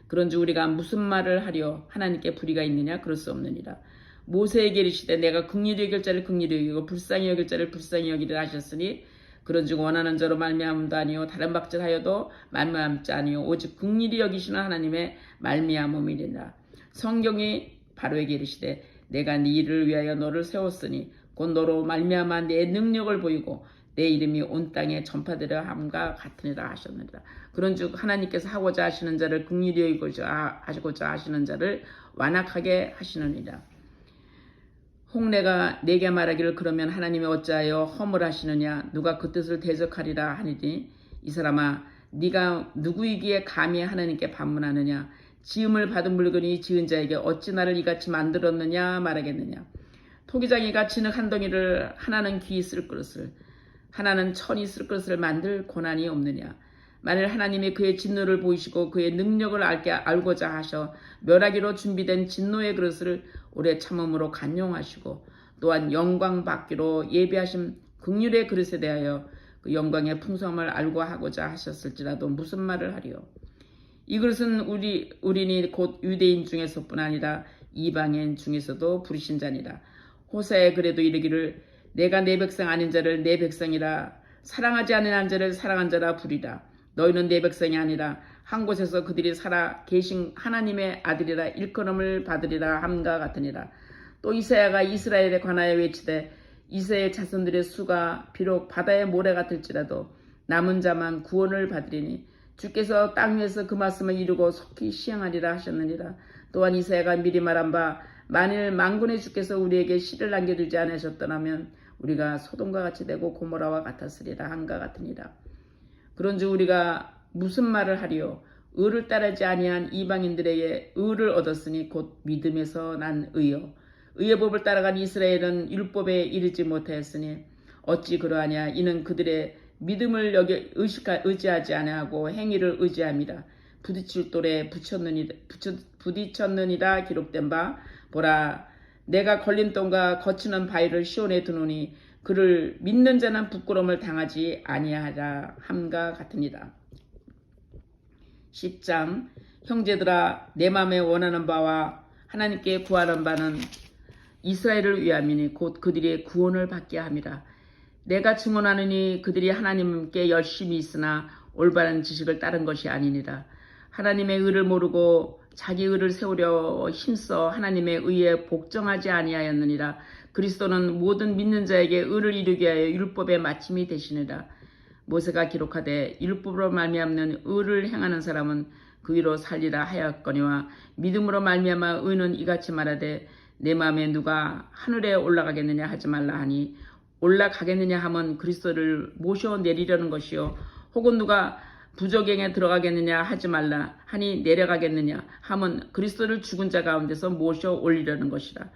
그런즉 우리가 무슨 말을 하려 하나님께 불의가 있느냐 그럴 수 없느니라. 모세에게 이르시되 내가 긍휼히 여길 자를 긍휼히 여기고 불쌍히 여길 자를 불쌍히 여기리라 하셨으니 그런즉 원하는 자로 말미암음도 아니요 다른 박질하여도 말미암지 아니요 오직 긍휼히 여기시는 하나님의 말미암음이니라. 성경이 바로에게 이르시되 내가 네 일을 위하여 너를 세웠으니 곧 너로 말미암아 내 능력을 보이고 내 이름이 온 땅에 전파되려 함과 같으니라 하셨느니라. 그런즉 하나님께서 하고자 하시는 자를 긍휼히 여기고자 하시는 자를 완악하게 하시느니라. 홍내가 내게 말하기를 그러면 하나님이 어찌하여 허물하시느냐 누가 그 뜻을 대적하리라 하니니 이 사람아 네가 누구이기에 감히 하나님께 반문하느냐 지음을 받은 물건이 지은 자에게 어찌 나를 이같이 만들었느냐 말하겠느냐. 토기장이가 진흙 한 덩이를 하나는 귀 쓸 그릇을 하나는 천이 쓸 것을 만들 고난이 없느냐. 만일 하나님이 그의 진노를 보이시고 그의 능력을 알고자 하셔 멸하기로 준비된 진노의 그릇을 오래 참음으로 간용하시고 또한 영광 받기로 예비하신 긍휼의 그릇에 대하여 그 영광의 풍성함을 알고 하고자 하셨을지라도 무슨 말을 하리요. 이 그릇은 우리니 곧 유대인 중에서뿐 아니라 이방인 중에서도 부르신 자니라. 호세에 그래도 이르기를 내가 내 백성 아닌 자를 내 백성이라 사랑하지 않는 자를 사랑한 자라 부리라. 너희는 내 백성이 아니라 한 곳에서 그들이 살아 계신 하나님의 아들이라 일컬음을 받으리라 함과 같으니라. 또 이사야가 이스라엘에 관하여 외치되 이스라엘 자손들의 수가 비록 바다의 모래 같을지라도 남은 자만 구원을 받으리니 주께서 땅 위에서 그 말씀을 이루고 속히 시행하리라 하셨느니라. 또한 이사야가 미리 말한 바 만일 만군의 주께서 우리에게 씨를 남겨두지 않으셨더라면 우리가 소돔과 같이 되고 고모라와 같았으리라 함과 같으니라. 그런즉 우리가 무슨 말을 하리요. 의를 따르지 아니한 이방인들에게 의를 얻었으니 곧 믿음에서 난 의요. 의의 법을 따라간 이스라엘은 율법에 이르지 못하였으니 어찌 그러하냐. 이는 그들의 믿음을 의지하지 아니하고 행위를 의지함이라. 부딪힐 돌에 부딪혔느니라 기록된 바 보라 내가 걸림돌과 거치는 바위를 시온에 두노니 그를 믿는 자는 부끄러움을 당하지 아니하라 함과 같으니라. 10장 형제들아 내 마음에 원하는 바와 하나님께 구하는 바는 이스라엘을 위함이니 곧 그들의 구원을 받게 함이라. 내가 증언하느니 그들이 하나님께 열심히 있으나 올바른 지식을 따른 것이 아니니라. 하나님의 의를 모르고 자기 의를 세우려 힘써 하나님의 의에 복종하지 아니하였느니라. 그리스도는 모든 믿는 자에게 의를 이루게 하여 율법의 마침이 되시니라. 모세가 기록하되 율법으로 말미암는 의를 행하는 사람은 그 위로 살리라 하였거니와 믿음으로 말미암아 의는 이같이 말하되 내 마음에 누가 하늘에 올라가겠느냐 하지 말라 하니 올라가겠느냐 하면 그리스도를 모셔 내리려는 것이요 혹은 누가 부조경에 들어가겠느냐 하지 말라 하니 내려가겠느냐 하면 그리스도를 죽은 자 가운데서 모셔 올리려는 것이라.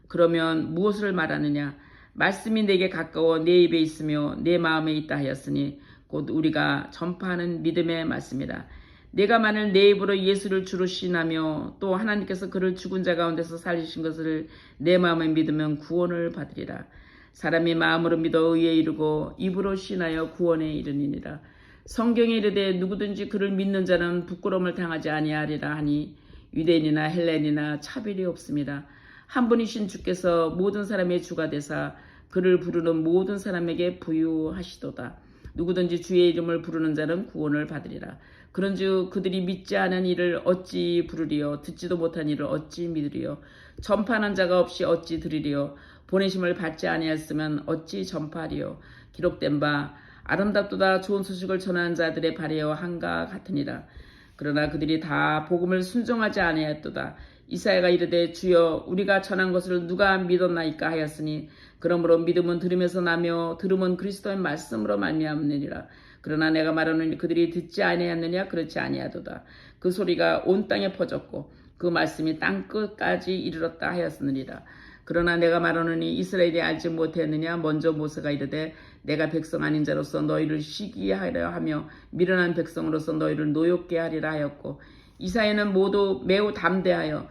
그러면 무엇을 말하느냐. 말씀이 내게 가까워 내 입에 있으며 내 마음에 있다 하였으니 곧 우리가 전파하는 믿음의 말씀이라. 내가 만일 내 입으로 예수를 주로 시인하며 또 하나님께서 그를 죽은 자 가운데서 살리신 것을 내 마음에 믿으면 구원을 받으리라. 사람이 마음으로 믿어 의에 이르고 입으로 시인하여 구원에 이르니라. 성경에 이르되 누구든지 그를 믿는 자는 부끄러움을 당하지 아니하리라 하니 유대인이나 헬레인이나 차별이 없습니다. 한 분이신 주께서 모든 사람의 주가 되사 그를 부르는 모든 사람에게 부유하시도다. 누구든지 주의 이름을 부르는 자는 구원을 받으리라. 그런즉 그들이 믿지 않은 일을 어찌 부르리요 듣지도 못한 일을 어찌 믿으리요 전파하는 자가 없이 어찌 들으리요 보내심을 받지 아니하였으면 어찌 전파하리요 기록된 바 아름답도다 좋은 소식을 전하는 자들의 발에요 한가 같으니라. 그러나 그들이 다 복음을 순종하지 아니하였도다. 이사야가 이르되 주여 우리가 전한 것을 누가 믿었나이까 하였으니 그러므로 믿음은 들으면서 나며 들음은 그리스도의 말씀으로 말미암느니라. 그러나 내가 말하노니 그들이 듣지 아니하였느냐 그렇지 아니하도다. 그 소리가 온 땅에 퍼졌고 그 말씀이 땅 끝까지 이르렀다 하였느니라. 그러나 내가 말하노니 이스라엘이 알지 못했느냐 먼저 모세가 이르되 내가 백성 아닌 자로서 너희를 시기하려 하며 미련한 백성으로서 너희를 노엽게 하리라 하였고 이사야는 모두 매우 담대하여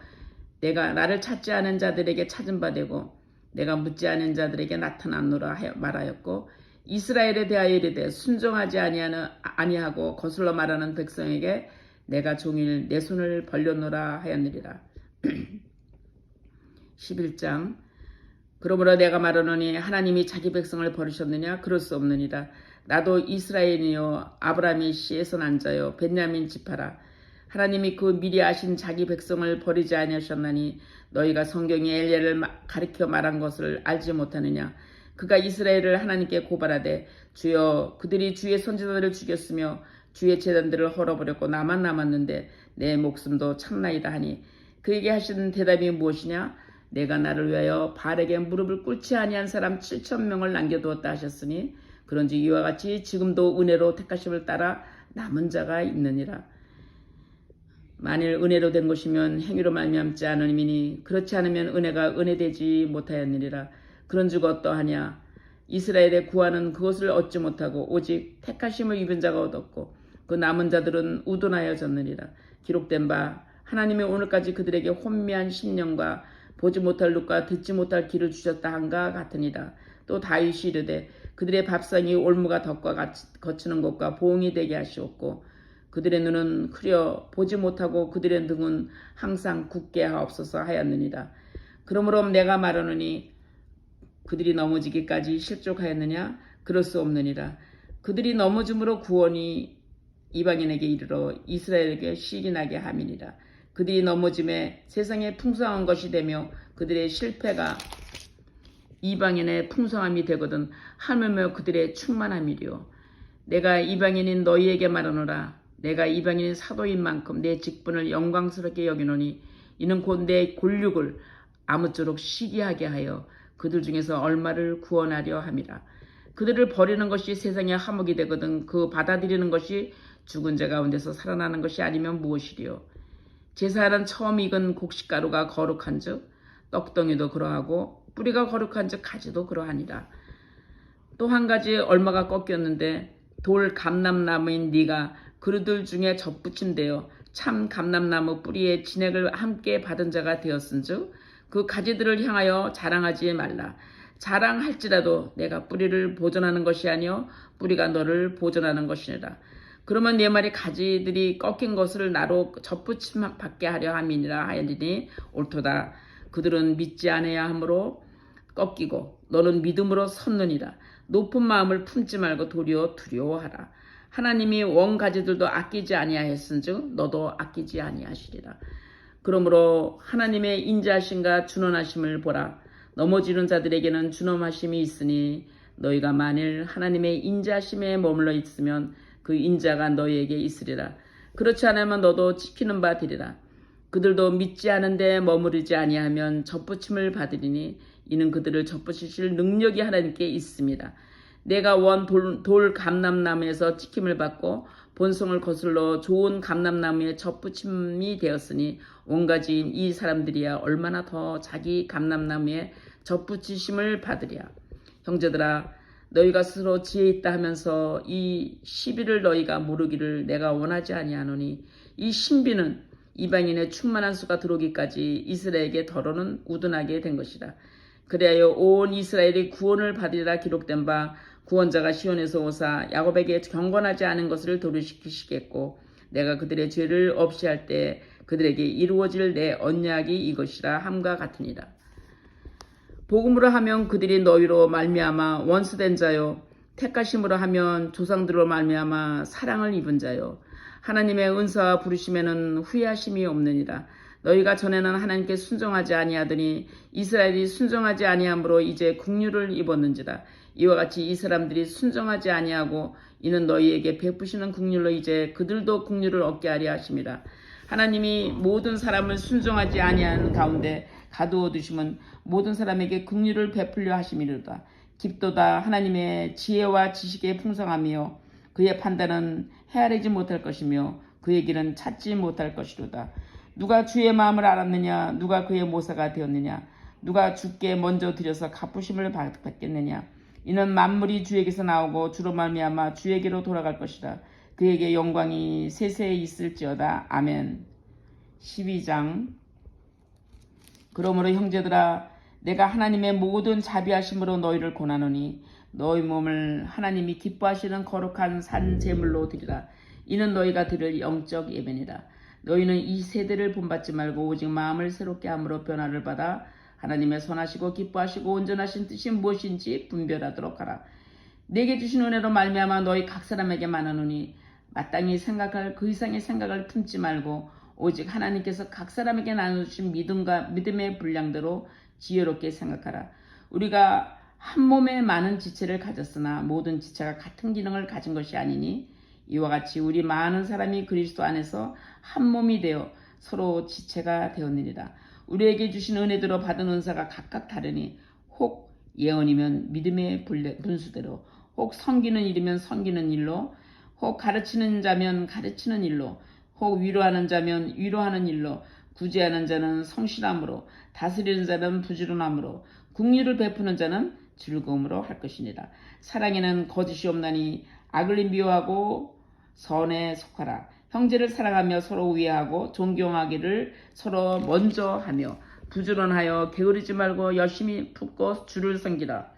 내가 나를 찾지 않은 자들에게 찾은 바 되고 내가 묻지 않은 자들에게 나타났노라 말하였고 이스라엘에 대하여 이르되 순종하지 아니하고 거슬러 말하는 백성에게 내가 종일 내 손을 벌렸노라 하였느니라. 11장 그러므로 내가 말하노니 하나님이 자기 백성을 버리셨느냐 그럴 수 없느니라. 나도 이스라엘이요 아브라함의 씨에서 난 자요 벤야민 지파라. 하나님이 그 미리 아신 자기 백성을 버리지 아니하셨나니 너희가 성경에 엘리야를 가리켜 말한 것을 알지 못하느냐. 그가 이스라엘을 하나님께 고발하되 주여 그들이 주의 선지자들을 죽였으며 주의 제단들을 헐어버렸고 나만 남았는데 내 목숨도 참나이다 하니 그에게 하시는 대답이 무엇이냐. 내가 나를 위하여 바알에게 무릎을 꿇지 아니한 사람 7,000명을 남겨두었다 하셨으니 그런즉 이와 같이 지금도 은혜로 택하심을 따라 남은 자가 있느니라. 만일 은혜로 된 것이면 행위로 말미암지 않음이니 그렇지 않으면 은혜가 은혜되지 못하였느니라. 그런즉 어떠하냐. 이스라엘의 구하는 그것을 얻지 못하고 오직 택하심을 입은 자가 얻었고 그 남은 자들은 우둔하여졌느니라. 기록된 바 하나님이 오늘까지 그들에게 혼미한 심령과 보지 못할 눈과 듣지 못할 귀를 주셨다 한가 같으니라. 또 다윗이 이르되 그들의 밥상이 올무가 덕과 거치는 것과 보응이 되게 하시옵고 그들의 눈은 흐려 보지 못하고 그들의 등은 항상 굳게 하옵소서 하였느니라. 그러므로 내가 말하노니 그들이 넘어지기까지 실족하였느냐 그럴 수 없느니라. 그들이 넘어짐으로 구원이 이방인에게 이르러 이스라엘에게 시기 나게 함이니라. 그들이 넘어짐에 세상에 풍성한 것이 되며 그들의 실패가 이방인의 풍성함이 되거든 하물며 그들의 충만함이리요. 내가 이방인인 너희에게 말하노라. 내가 이방인인 사도인 만큼 내 직분을 영광스럽게 여기노니 이는 곧 내 골육을 아무쪼록 시기하게 하여 그들 중에서 얼마를 구원하려 함이라. 그들을 버리는 것이 세상의 화목이 되거든 그 받아들이는 것이 죽은 자 가운데서 살아나는 것이 아니면 무엇이리요. 제사하는 처음 익은 곡식가루가 거룩한 즉 떡덩이도 그러하고 뿌리가 거룩한 즉 가지도 그러하니라. 또 한 가지 얼마가 꺾였는데 돌 감람나무인 네가 그들 중에 접붙임되어 참 감람나무 뿌리에 진액을 함께 받은 자가 되었은즉 그 가지들을 향하여 자랑하지 말라. 자랑할지라도 내가 뿌리를 보존하는 것이 아니요 뿌리가 너를 보존하는 것이니라. 그러면 내 말이 가지들이 꺾인 것을 나로 접붙임 받게 하려 함이니라 하였으니 옳도다. 그들은 믿지 않아야 하므로 꺾이고 너는 믿음으로 섰느니라. 높은 마음을 품지 말고 도리어 두려워하라. 하나님이 원가지들도 아끼지 아니하였은즉 너도 아끼지 아니하시리라. 그러므로 하나님의 인자하심과 준원하심을 보라. 넘어지는 자들에게는 준엄하심이 있으니 너희가 만일 하나님의 인자하심에 머물러 있으면 그 인자가 너희에게 있으리라. 그렇지 않으면 너도 지키는 바 되리라. 그들도 믿지 않은데 머무르지 아니하면 접붙임을 받으리니 이는 그들을 접붙이실 능력이 하나님께 있습니다. 내가 원 돌 감람나무에서 지킴을 받고 본성을 거슬러 좋은 감람나무에 접붙임이 되었으니 온가지인 이 사람들이야 얼마나 더 자기 감람나무에 접붙이심을 받으랴. 형제들아 너희가 스스로 지혜 있다 하면서 이 시비를 너희가 모르기를 내가 원하지 아니하노니 이 신비는 이방인의 충만한 수가 들어오기까지 이스라엘에게 더러는 우둔하게 된 것이라. 그래야 온 이스라엘이 구원을 받으리라. 기록된 바 구원자가 시온에서 오사 야곱에게 경건하지 않은 것을 도리시키시겠고 내가 그들의 죄를 없이 할 때 그들에게 이루어질 내 언약이 이것이라 함과 같으니라. 복음으로 하면 그들이 너희로 말미암아 원수된 자요 택하심으로 하면 조상들로 말미암아 사랑을 입은 자요 하나님의 은사와 부르심에는 후회하심이 없느니라. 너희가 전에는 하나님께 순종하지 아니하더니 이스라엘이 순종하지 아니함으로 이제 국류를 입었는지라. 이와 같이 이 사람들이 순종하지 아니하고 이는 너희에게 베푸시는 국률로 이제 그들도 국률을 얻게 하려 하심이라. 하나님이 모든 사람을 순종하지 아니한 가운데 가두어 두심은 모든 사람에게 국률을 베풀려 하심이로다. 깊도다 하나님의 지혜와 지식의 풍성함이요 그의 판단은 헤아리지 못할 것이며 그의 길은 찾지 못할 것이로다. 누가 주의 마음을 알았느냐? 누가 그의 모사가 되었느냐? 누가 주께 먼저 드려서 갚으심을 받겠느냐? 이는 만물이 주에게서 나오고 주로 말미암아 주에게로 돌아갈 것이다. 그에게 영광이 세세히 있을지어다. 아멘. 12장. 그러므로 형제들아 내가 하나님의 모든 자비하심으로 너희를 권하노니 너희 몸을 하나님이 기뻐하시는 거룩한 산 제물로 드리라. 이는 너희가 드릴 영적 예배니라. 너희는 이 세대를 본받지 말고 오직 마음을 새롭게 함으로 변화를 받아 하나님의 선하시고 기뻐하시고 온전하신 뜻이 무엇인지 분별하도록 하라. 내게 주신 은혜로 말미암아 너희 각 사람에게 말하노니 마땅히 생각할 그 이상의 생각을 품지 말고 오직 하나님께서 각 사람에게 나눠주신 믿음의 분량대로 지혜롭게 생각하라. 우리가 한 몸에 많은 지체를 가졌으나 모든 지체가 같은 기능을 가진 것이 아니니 이와 같이 우리 많은 사람이 그리스도 안에서 한 몸이 되어 서로 지체가 되었느니라. 우리에게 주신 은혜대로 받은 은사가 각각 다르니 혹 예언이면 믿음의 분수대로, 혹 섬기는 일이면 섬기는 일로, 혹 가르치는 자면 가르치는 일로, 혹 위로하는 자면 위로하는 일로, 구제하는 자는 성실함으로, 다스리는 자는 부지런함으로, 긍휼을 베푸는 자는 즐거움으로 할 것이니라. 사랑에는 거짓이 없나니 악을 미워하고 선에 속하라. 형제를 사랑하며 서로 위하고 존경하기를 서로 먼저 하며 부지런하여 게으르지 말고 열심히 품고 주를 섬기라.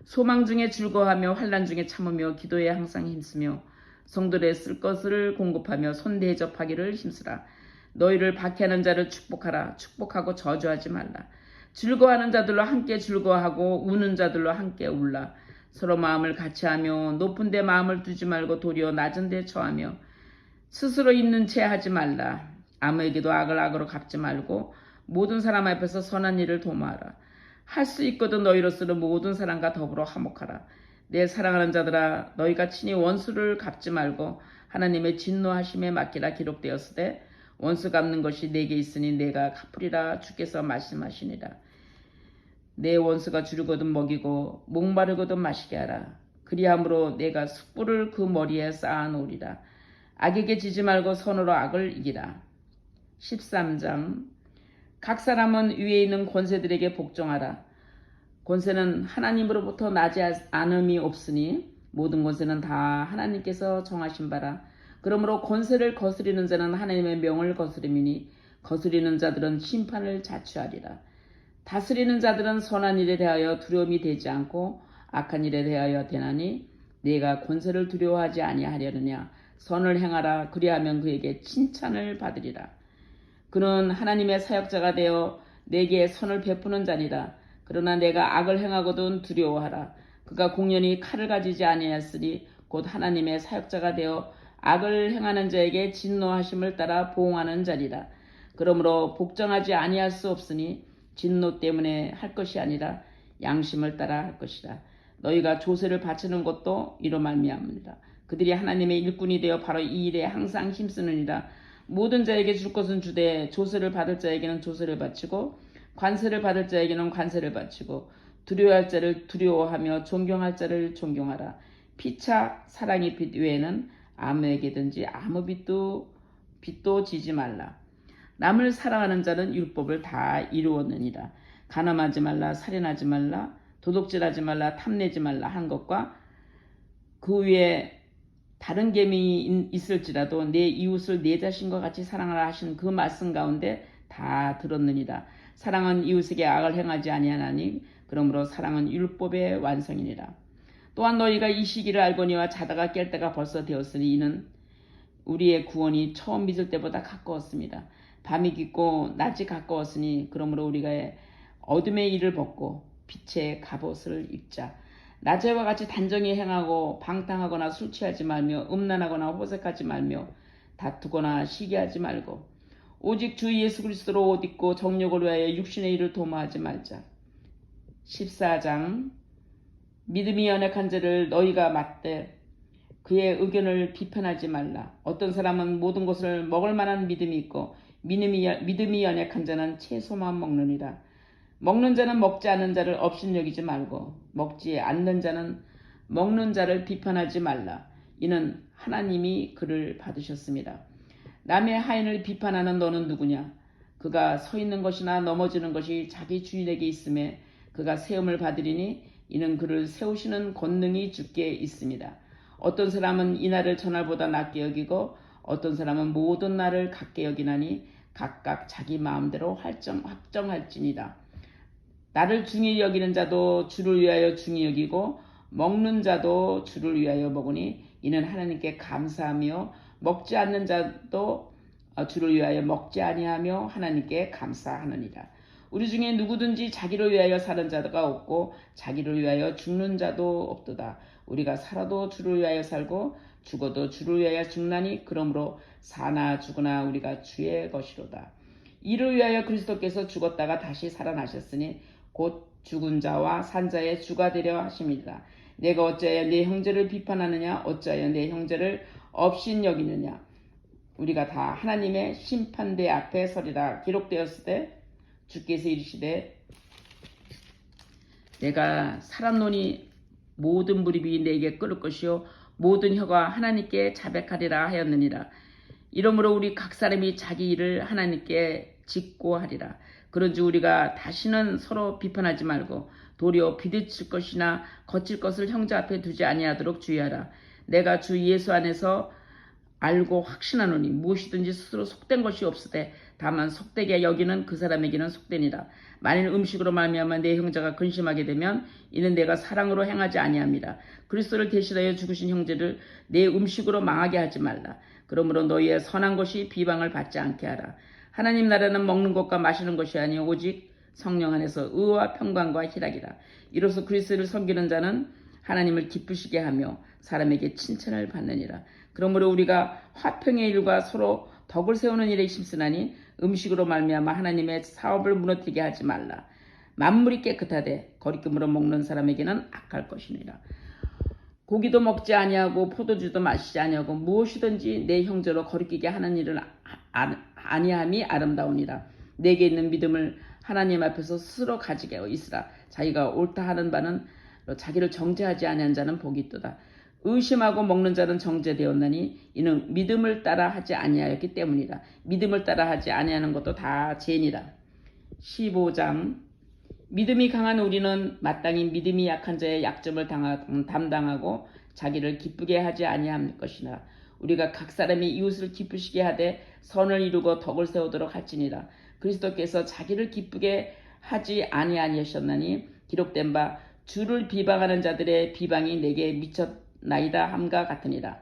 소망 중에 즐거워하며 환난 중에 참으며 기도에 항상 힘쓰며 성들의 쓸 것을 공급하며 손 대접하기를 힘쓰라. 너희를 박해하는 자를 축복하라. 축복하고 저주하지 말라. 즐거워하는 자들로 함께 즐거워하고 우는 자들로 함께 울라. 서로 마음을 같이하며 높은 데 마음을 두지 말고 도리어 낮은 데 처하며 스스로 있는 채 하지 말라. 아무에게도 악을 악으로 갚지 말고 모든 사람 앞에서 선한 일을 도모하라. 할 수 있거든 너희로서는 모든 사람과 더불어 화목하라. 내 사랑하는 자들아 너희가 친히 원수를 갚지 말고 하나님의 진노하심에 맡기라. 기록되었으되 원수 갚는 것이 내게 있으니 내가 갚으리라. 주께서 말씀하시니라. 내 원수가 주르거든 먹이고 목마르거든 마시게 하라. 그리함으로 내가 숯불을 그 머리에 쌓아놓으리라. 악에게 지지 말고 선으로 악을 이기라. 13장. 각 사람은 위에 있는 권세들에게 복종하라. 권세는 하나님으로부터 나지 않음이 없으니 모든 권세는 다 하나님께서 정하신 바라. 그러므로 권세를 거스리는 자는 하나님의 명을 거스림이니 거스리는 자들은 심판을 자취하리라. 다스리는 자들은 선한 일에 대하여 두려움이 되지 않고 악한 일에 대하여 되나니 네가 권세를 두려워하지 아니하려느냐. 선을 행하라. 그리하면 그에게 칭찬을 받으리라. 그는 하나님의 사역자가 되어 내게 선을 베푸는 자니라. 그러나 내가 악을 행하거든 두려워하라. 그가 공연히 칼을 가지지 아니하였으니 곧 하나님의 사역자가 되어 악을 행하는 자에게 진노하심을 따라 보응하는 자리라. 그러므로 복종하지 아니할 수 없으니 진노 때문에 할 것이 아니라 양심을 따라 할 것이라. 너희가 조세를 바치는 것도 이로 말미암으리라. 그들이 하나님의 일꾼이 되어 바로 이 일에 항상 힘쓰느니라. 모든 자에게 줄 것은 주되 조세를 받을 자에게는 조세를 바치고 관세를 받을 자에게는 관세를 바치고 두려워할 자를 두려워하며 존경할 자를 존경하라. 피차 사랑의 빛 외에는 아무에게든지 아무 빚도 지지 말라. 남을 사랑하는 자는 율법을 다 이루었느니라. 간음하지 말라, 살인하지 말라, 도둑질하지 말라, 탐내지 말라 한 것과 그 위에 다른 계명이 있을지라도 내 이웃을 내 자신과 같이 사랑하라 하신 그 말씀 가운데 다 들었느니라. 사랑은 이웃에게 악을 행하지 아니하나니 그러므로 사랑은 율법의 완성이니라. 또한 너희가 이 시기를 알거니와 자다가 깰 때가 벌써 되었으니 이는 우리의 구원이 처음 믿을 때보다 가까웠습니다. 밤이 깊고 낮이 가까웠으니 그러므로 우리가 어둠의 일을 벗고 빛의 갑옷을 입자. 낮에와 같이 단정히 행하고 방탕하거나 술 취하지 말며 음란하거나 호색하지 말며 다투거나 시기하지 말고 오직 주 예수 그리스도로 옷 입고 정욕을 위하여 육신의 일을 도모하지 말자. 14장 믿음이 연약한 자를 너희가 맞대 그의 의견을 비판하지 말라. 어떤 사람은 모든 것을 먹을 만한 믿음이 있고 믿음이 연약한 자는 채소만 먹느니라. 먹는 자는 먹지 않는 자를 업신여기지 말고 먹지 않는 자는 먹는 자를 비판하지 말라. 이는 하나님이 그를 받으셨습니다. 남의 하인을 비판하는 너는 누구냐? 그가 서 있는 것이나 넘어지는 것이 자기 주인에게 있음에 그가 세움을 받으리니 이는 그를 세우시는 권능이 주께 있습니다. 어떤 사람은 이 날을 전날보다 낮게 여기고 어떤 사람은 모든 날을 같게 여기나니 각각 자기 마음대로 확정할지니라. 나를 중히 여기는 자도 주를 위하여 중히 여기고 먹는 자도 주를 위하여 먹으니 이는 하나님께 감사하며 먹지 않는 자도 주를 위하여 먹지 아니하며 하나님께 감사하느니라. 우리 중에 누구든지 자기를 위하여 사는 자가 없고 자기를 위하여 죽는 자도 없도다. 우리가 살아도 주를 위하여 살고 죽어도 주를 위하여 죽나니 그러므로 사나 죽으나 우리가 주의 것이로다. 이를 위하여 그리스도께서 죽었다가 다시 살아나셨으니 곧 죽은 자와 산 자의 주가 되려 하심이라. 내가 어찌하여 내 형제를 비판하느냐? 어찌하여 내 형제를 업신여기느냐? 우리가 다 하나님의 심판대 앞에 서리라. 기록되었을 때 주께서 이르시되 내가 사람노니 모든 무릎이 내게 꿇을 것이요 모든 혀가 하나님께 자백하리라 하였느니라. 이러므로 우리 각 사람이 자기 일을 하나님께 짓고 하리라. 그런즉 우리가 다시는 서로 비판하지 말고 도리어 비드칠 것이나 거칠 것을 형제 앞에 두지 아니하도록 주의하라. 내가 주 예수 안에서 알고 확신하노니 무엇이든지 스스로 속된 것이 없으되 다만 속되게 여기는 그 사람에게는 속되니라. 만일 음식으로 말미암아 내 형제가 근심하게 되면 이는 내가 사랑으로 행하지 아니함이라. 그리스도를 대신하여 죽으신 형제를 내 음식으로 망하게 하지 말라. 그러므로 너희의 선한 것이 비방을 받지 않게 하라. 하나님 나라는 먹는 것과 마시는 것이 아니요 오직 성령 안에서 의와 평강과 희락이라. 이로써 그리스도를 섬기는 자는 하나님을 기쁘시게 하며 사람에게 칭찬을 받느니라. 그러므로 우리가 화평의 일과 서로 덕을 세우는 일에 힘쓰나니 음식으로 말미암아 하나님의 사업을 무너뜨리게 하지 말라. 만물이 깨끗하되 거리낌으로 먹는 사람에게는 악할 것이니라. 고기도 먹지 아니하고 포도주도 마시지 아니하고 무엇이든지 내 형제로 거리끼게 하는 일을 아니함이 아름다우니라. 내게 있는 믿음을 하나님 앞에서 스스로 가지게 있으라. 자기가 옳다 하는 바는 자기를 정죄하지 아니한 자는 복이 있도다. 의심하고 먹는 자는 정죄되었나니 이는 믿음을 따라 하지 아니하였기 때문이다. 믿음을 따라 하지 아니하는 것도 다 죄니라. 15장 믿음이 강한 우리는 마땅히 믿음이 약한 자의 약점을 담당하고 자기를 기쁘게 하지 아니할 것이나 우리가 각 사람이 이웃을 기쁘시게 하되 선을 이루고 덕을 세우도록 할지니라. 그리스도께서 자기를 기쁘게 하지 아니하셨나니 기록된 바 주를 비방하는 자들의 비방이 내게 미쳤나이다 함과 같으니라.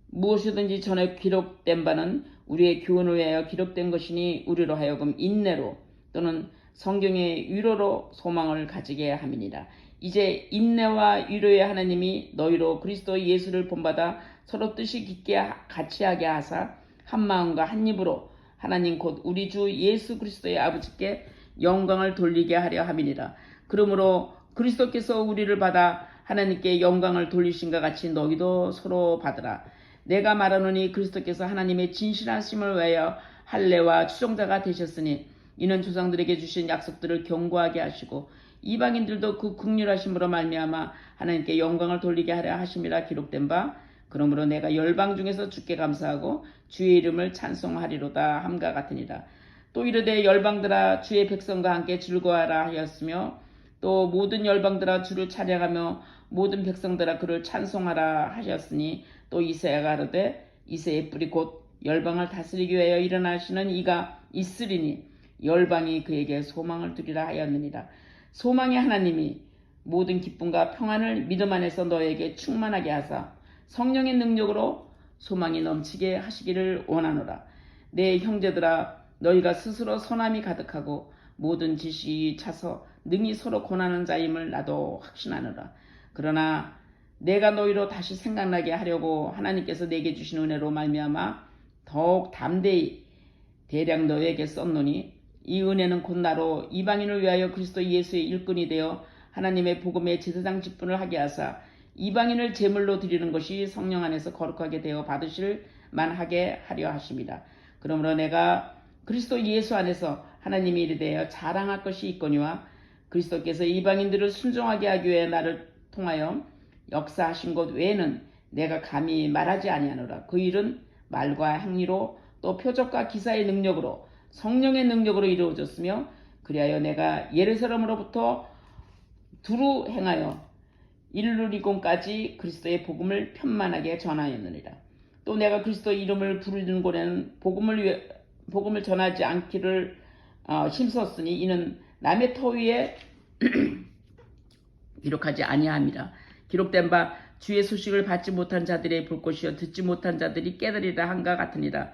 무엇이든지 전에 기록된 바는 우리의 교훈을 위하여 기록된 것이니 우리로 하여금 인내로 또는 성경의 위로로 소망을 가지게 함이니라. 이제 인내와 위로의 하나님이 너희로 그리스도 예수를 본받아 서로 뜻이 깊게 같이하게 하사 한 마음과 한 입으로 하나님 곧 우리 주 예수 그리스도의 아버지께 영광을 돌리게 하려 함이니라. 그러므로 그리스도께서 우리를 받아 하나님께 영광을 돌리신과 같이 너희도 서로 받으라. 내가 말하노니 그리스도께서 하나님의 진실하심을 위하여 할례와 추종자가 되셨으니 이는 조상들에게 주신 약속들을 견고하게 하시고 이방인들도 그 긍휼하심으로 말미암아 하나님께 영광을 돌리게 하려 하심이라 기록된 바 그러므로 내가 열방 중에서 주께 감사하고 주의 이름을 찬송하리로다 함과 같으니라. 또 이르되 열방들아 주의 백성과 함께 즐거워하라 하였으며 또 모든 열방들아 주를 찬양하며 모든 백성들아 그를 찬송하라 하셨으니 또 이사야가 가로되 이새의 뿌리 곧 열방을 다스리기 위하여 일어나시는 이가 있으리니 열방이 그에게 소망을 두리라 하였느니라. 소망의 하나님이 모든 기쁨과 평안을 믿음 안에서 너에게 충만하게 하사 성령의 능력으로 소망이 넘치게 하시기를 원하노라. 내 형제들아 너희가 스스로 선함이 가득하고 모든 지식이 차서 능히 서로 권하는 자임을 나도 확신하노라. 그러나 내가 너희로 다시 생각나게 하려고 하나님께서 내게 주신 은혜로 말미암아 더욱 담대히 대량 너에게 썼노니 이 은혜는 곧 나로 이방인을 위하여 그리스도 예수의 일꾼이 되어 하나님의 복음의 제사장 직분을 하게 하사 이방인을 제물로 드리는 것이 성령 안에서 거룩하게 되어 받으실 만하게 하려 하십니다. 그러므로 내가 그리스도 예수 안에서 하나님이 이르되 자랑할 것이 있거니와 그리스도께서 이방인들을 순종하게 하기 위해 나를 통하여 역사하신 것 외에는 내가 감히 말하지 아니하노라. 그 일은 말과 행위로 또 표적과 기사의 능력으로 성령의 능력으로 이루어졌으며 그리하여 내가 예루살렘으로부터 두루 행하여 일루리곤까지 그리스도의 복음을 편만하게 전하였느니라. 또 내가 그리스도 이름을 부르는 곳에는 복음을 전하지 않기를 힘썼으니 이는 남의 터 위에 기록하지 아니함이라. 기록된 바 주의 소식을 받지 못한 자들의 볼 것이요 듣지 못한 자들이 깨달으리라 한가 같으니라.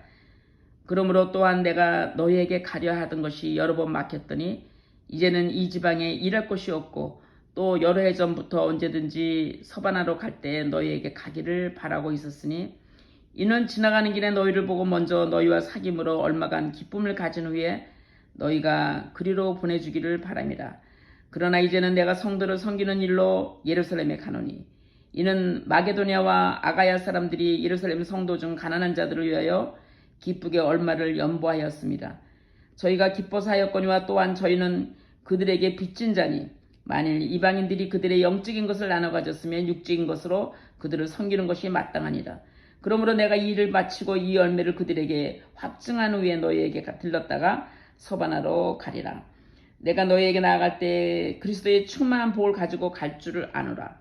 그러므로 또한 내가 너희에게 가려 하던 것이 여러 번 막혔더니 이제는 이 지방에 일할 곳이 없고 또 여러 해 전부터 언제든지 서바나로 갈 때 너희에게 가기를 바라고 있었으니 이는 지나가는 길에 너희를 보고 먼저 너희와 사귐으로 얼마간 기쁨을 가진 후에 너희가 그리로 보내주기를 바랍니다. 그러나 이제는 내가 성도를 섬기는 일로 예루살렘에 가노니 이는 마게도냐와 아가야 사람들이 예루살렘 성도 중 가난한 자들을 위하여 기쁘게 얼마를 연보하였습니다. 저희가 기뻐서 하였거니와 또한 저희는 그들에게 빚진 자니 만일 이방인들이 그들의 영적인 것을 나눠 가졌으면 육적인 것으로 그들을 섬기는 것이 마땅하니라. 그러므로 내가 이 일을 마치고 이 열매를 그들에게 확증한 후에 너희에게 들렀다가 서바나로 가리라. 내가 너희에게 나아갈 때 그리스도의 충만한 복을 가지고 갈 줄을 아노라.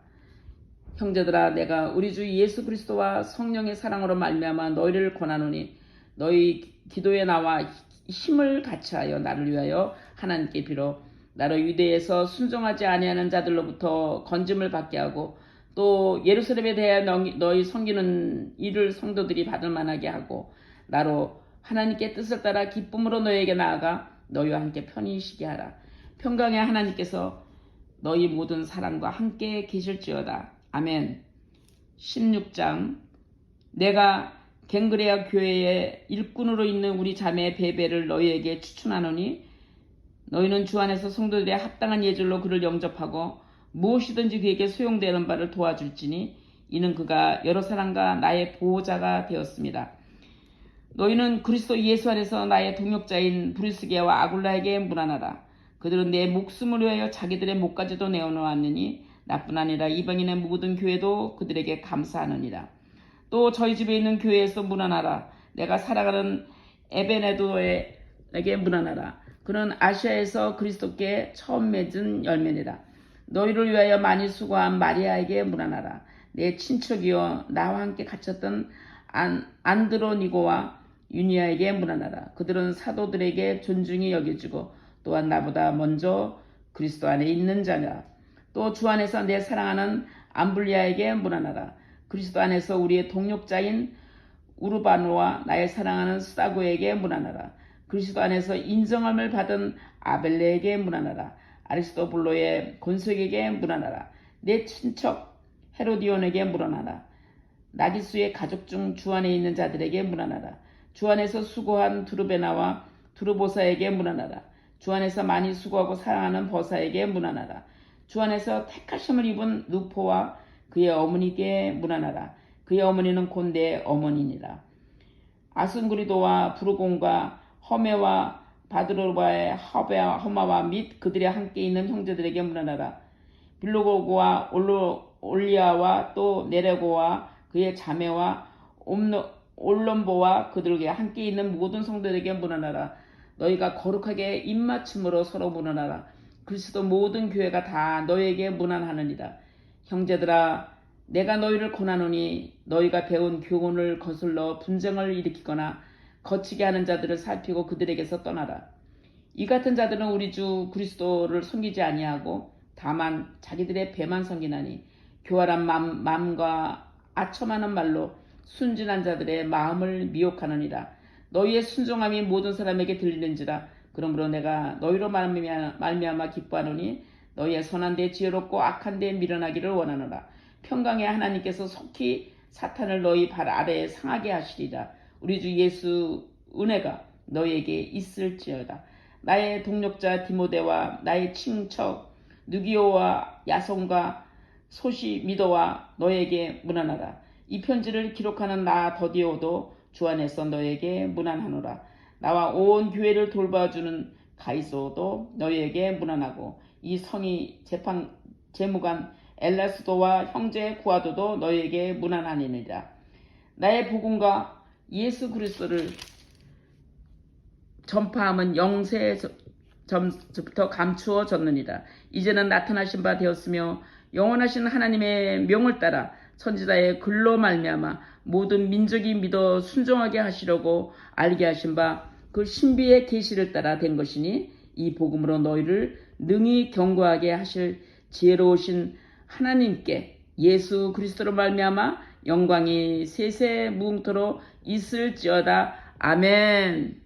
형제들아, 내가 우리 주 예수 그리스도와 성령의 사랑으로 말미암아 너희를 권하노니 너희 기도에 나와 힘을 같이하여 나를 위하여 하나님께 빌어 나로 유대에서 순종하지 아니하는 자들로부터 건짐을 받게 하고 또 예루살렘에 대하여 너희 섬기는 일을 성도들이 받을 만하게 하고 나로 하나님께 뜻을 따라 기쁨으로 너희에게 나아가 너희와 함께 편히 쉬게 하라. 평강의 하나님께서 너희 모든 사람과 함께 계실지어다. 아멘. 16장. 내가 갱그레아 교회의 일꾼으로 있는 우리 자매 베베를 너희에게 추천하노니 너희는 주 안에서 성도들의 합당한 예절로 그를 영접하고 무엇이든지 그에게 소용되는 바를 도와줄지니 이는 그가 여러 사람과 나의 보호자가 되었습니다. 너희는 그리스도 예수 안에서 나의 동역자인 브리스게와 아굴라에게 문안하라. 그들은 내 목숨을 위하여 자기들의 목까지도 내어놓았느니 나뿐 아니라 이방인의 모든 교회도 그들에게 감사하느니라. 또 저희 집에 있는 교회에서 문안하라. 내가 살아가는 에베네도에게 문안하라. 그는 아시아에서 그리스도께 처음 맺은 열매니라. 너희를 위하여 많이 수고한 마리아에게 문안하라. 내 친척이여 나와 함께 갇혔던 안드로니고와 유니아에게 문안하라. 그들은 사도들에게 존중이 여겨지고 또한 나보다 먼저 그리스도 안에 있는 자냐. 또 주 안에서 내 사랑하는 암블리아에게 문안하라. 그리스도 안에서 우리의 동역자인 우르바노와 나의 사랑하는 스다고에게 문안하라. 그리스도 안에서 인정함을 받은 아벨레에게 문안하라. 아리스토블로의 권속에게 문안하라. 내 친척 헤로디온에게 문안하라. 나기수의 가족 중 주 안에 있는 자들에게 문안하라. 주 안에서 수고한 두르베나와 두르보사에게 문안하라. 주 안에서 많이 수고하고 사랑하는 버사에게 문안하라. 주 안에서 택하심을 입은 누포와 그의 어머니께 문안하라. 그의 어머니는 곧 내 어머니니라. 아순그리도와 부르곤과 허메와 바드로바의 허마와 및 그들의 함께 있는 형제들에게 문안하라. 빌로고와 올리아와 또 네레고와 그의 자매와 올론보와 그들에게 함께 있는 모든 성도들에게 문안하라. 너희가 거룩하게 입맞춤으로 서로 문안하라. 그리스도 모든 교회가 다 너희에게 문안하느니라. 형제들아, 내가 너희를 권하노니 너희가 배운 교훈을 거슬러 분쟁을 일으키거나 거치게 하는 자들을 살피고 그들에게서 떠나라. 이 같은 자들은 우리 주 그리스도를 섬기지 아니하고 다만 자기들의 배만 섬기나니 교활한 마음과 아첨하는 말로 순진한 자들의 마음을 미혹하느니라. 너희의 순종함이 모든 사람에게 들리는지라. 그러므로 내가 너희로 말미암아 기뻐하노니 너희의 선한 데 지혜롭고 악한 데 미련하기를 원하노라. 평강의 하나님께서 속히 사탄을 너희 발 아래에 상하게 하시리라. 우리 주 예수 은혜가 너에게 있을지어다. 나의 동력자 디모데와 나의 친척 누기오와 야손과 소시미도와 너에게 문안하라. 이 편지를 기록하는 나 더디오도 주 안에서 너에게 문안하노라. 나와 온 교회를 돌봐주는 가이소도 너에게 문안하고 이 성의 재무관 엘라스도와 형제 구아도도 너에게 문안하니라. 나의 복음과 예수 그리스도를 전파함은 영세전부터 감추어졌느니라. 이제는 나타나신 바 되었으며 영원하신 하나님의 명을 따라 선지자의 글로 말미암아 모든 민족이 믿어 순종하게 하시려고 알게 하신 바 그 신비의 계시를 따라 된 것이니 이 복음으로 너희를 능히 경고하게 하실 지혜로우신 하나님께 예수 그리스도로 말미암아 영광이 세세 무궁토록 있을지어다. 아멘.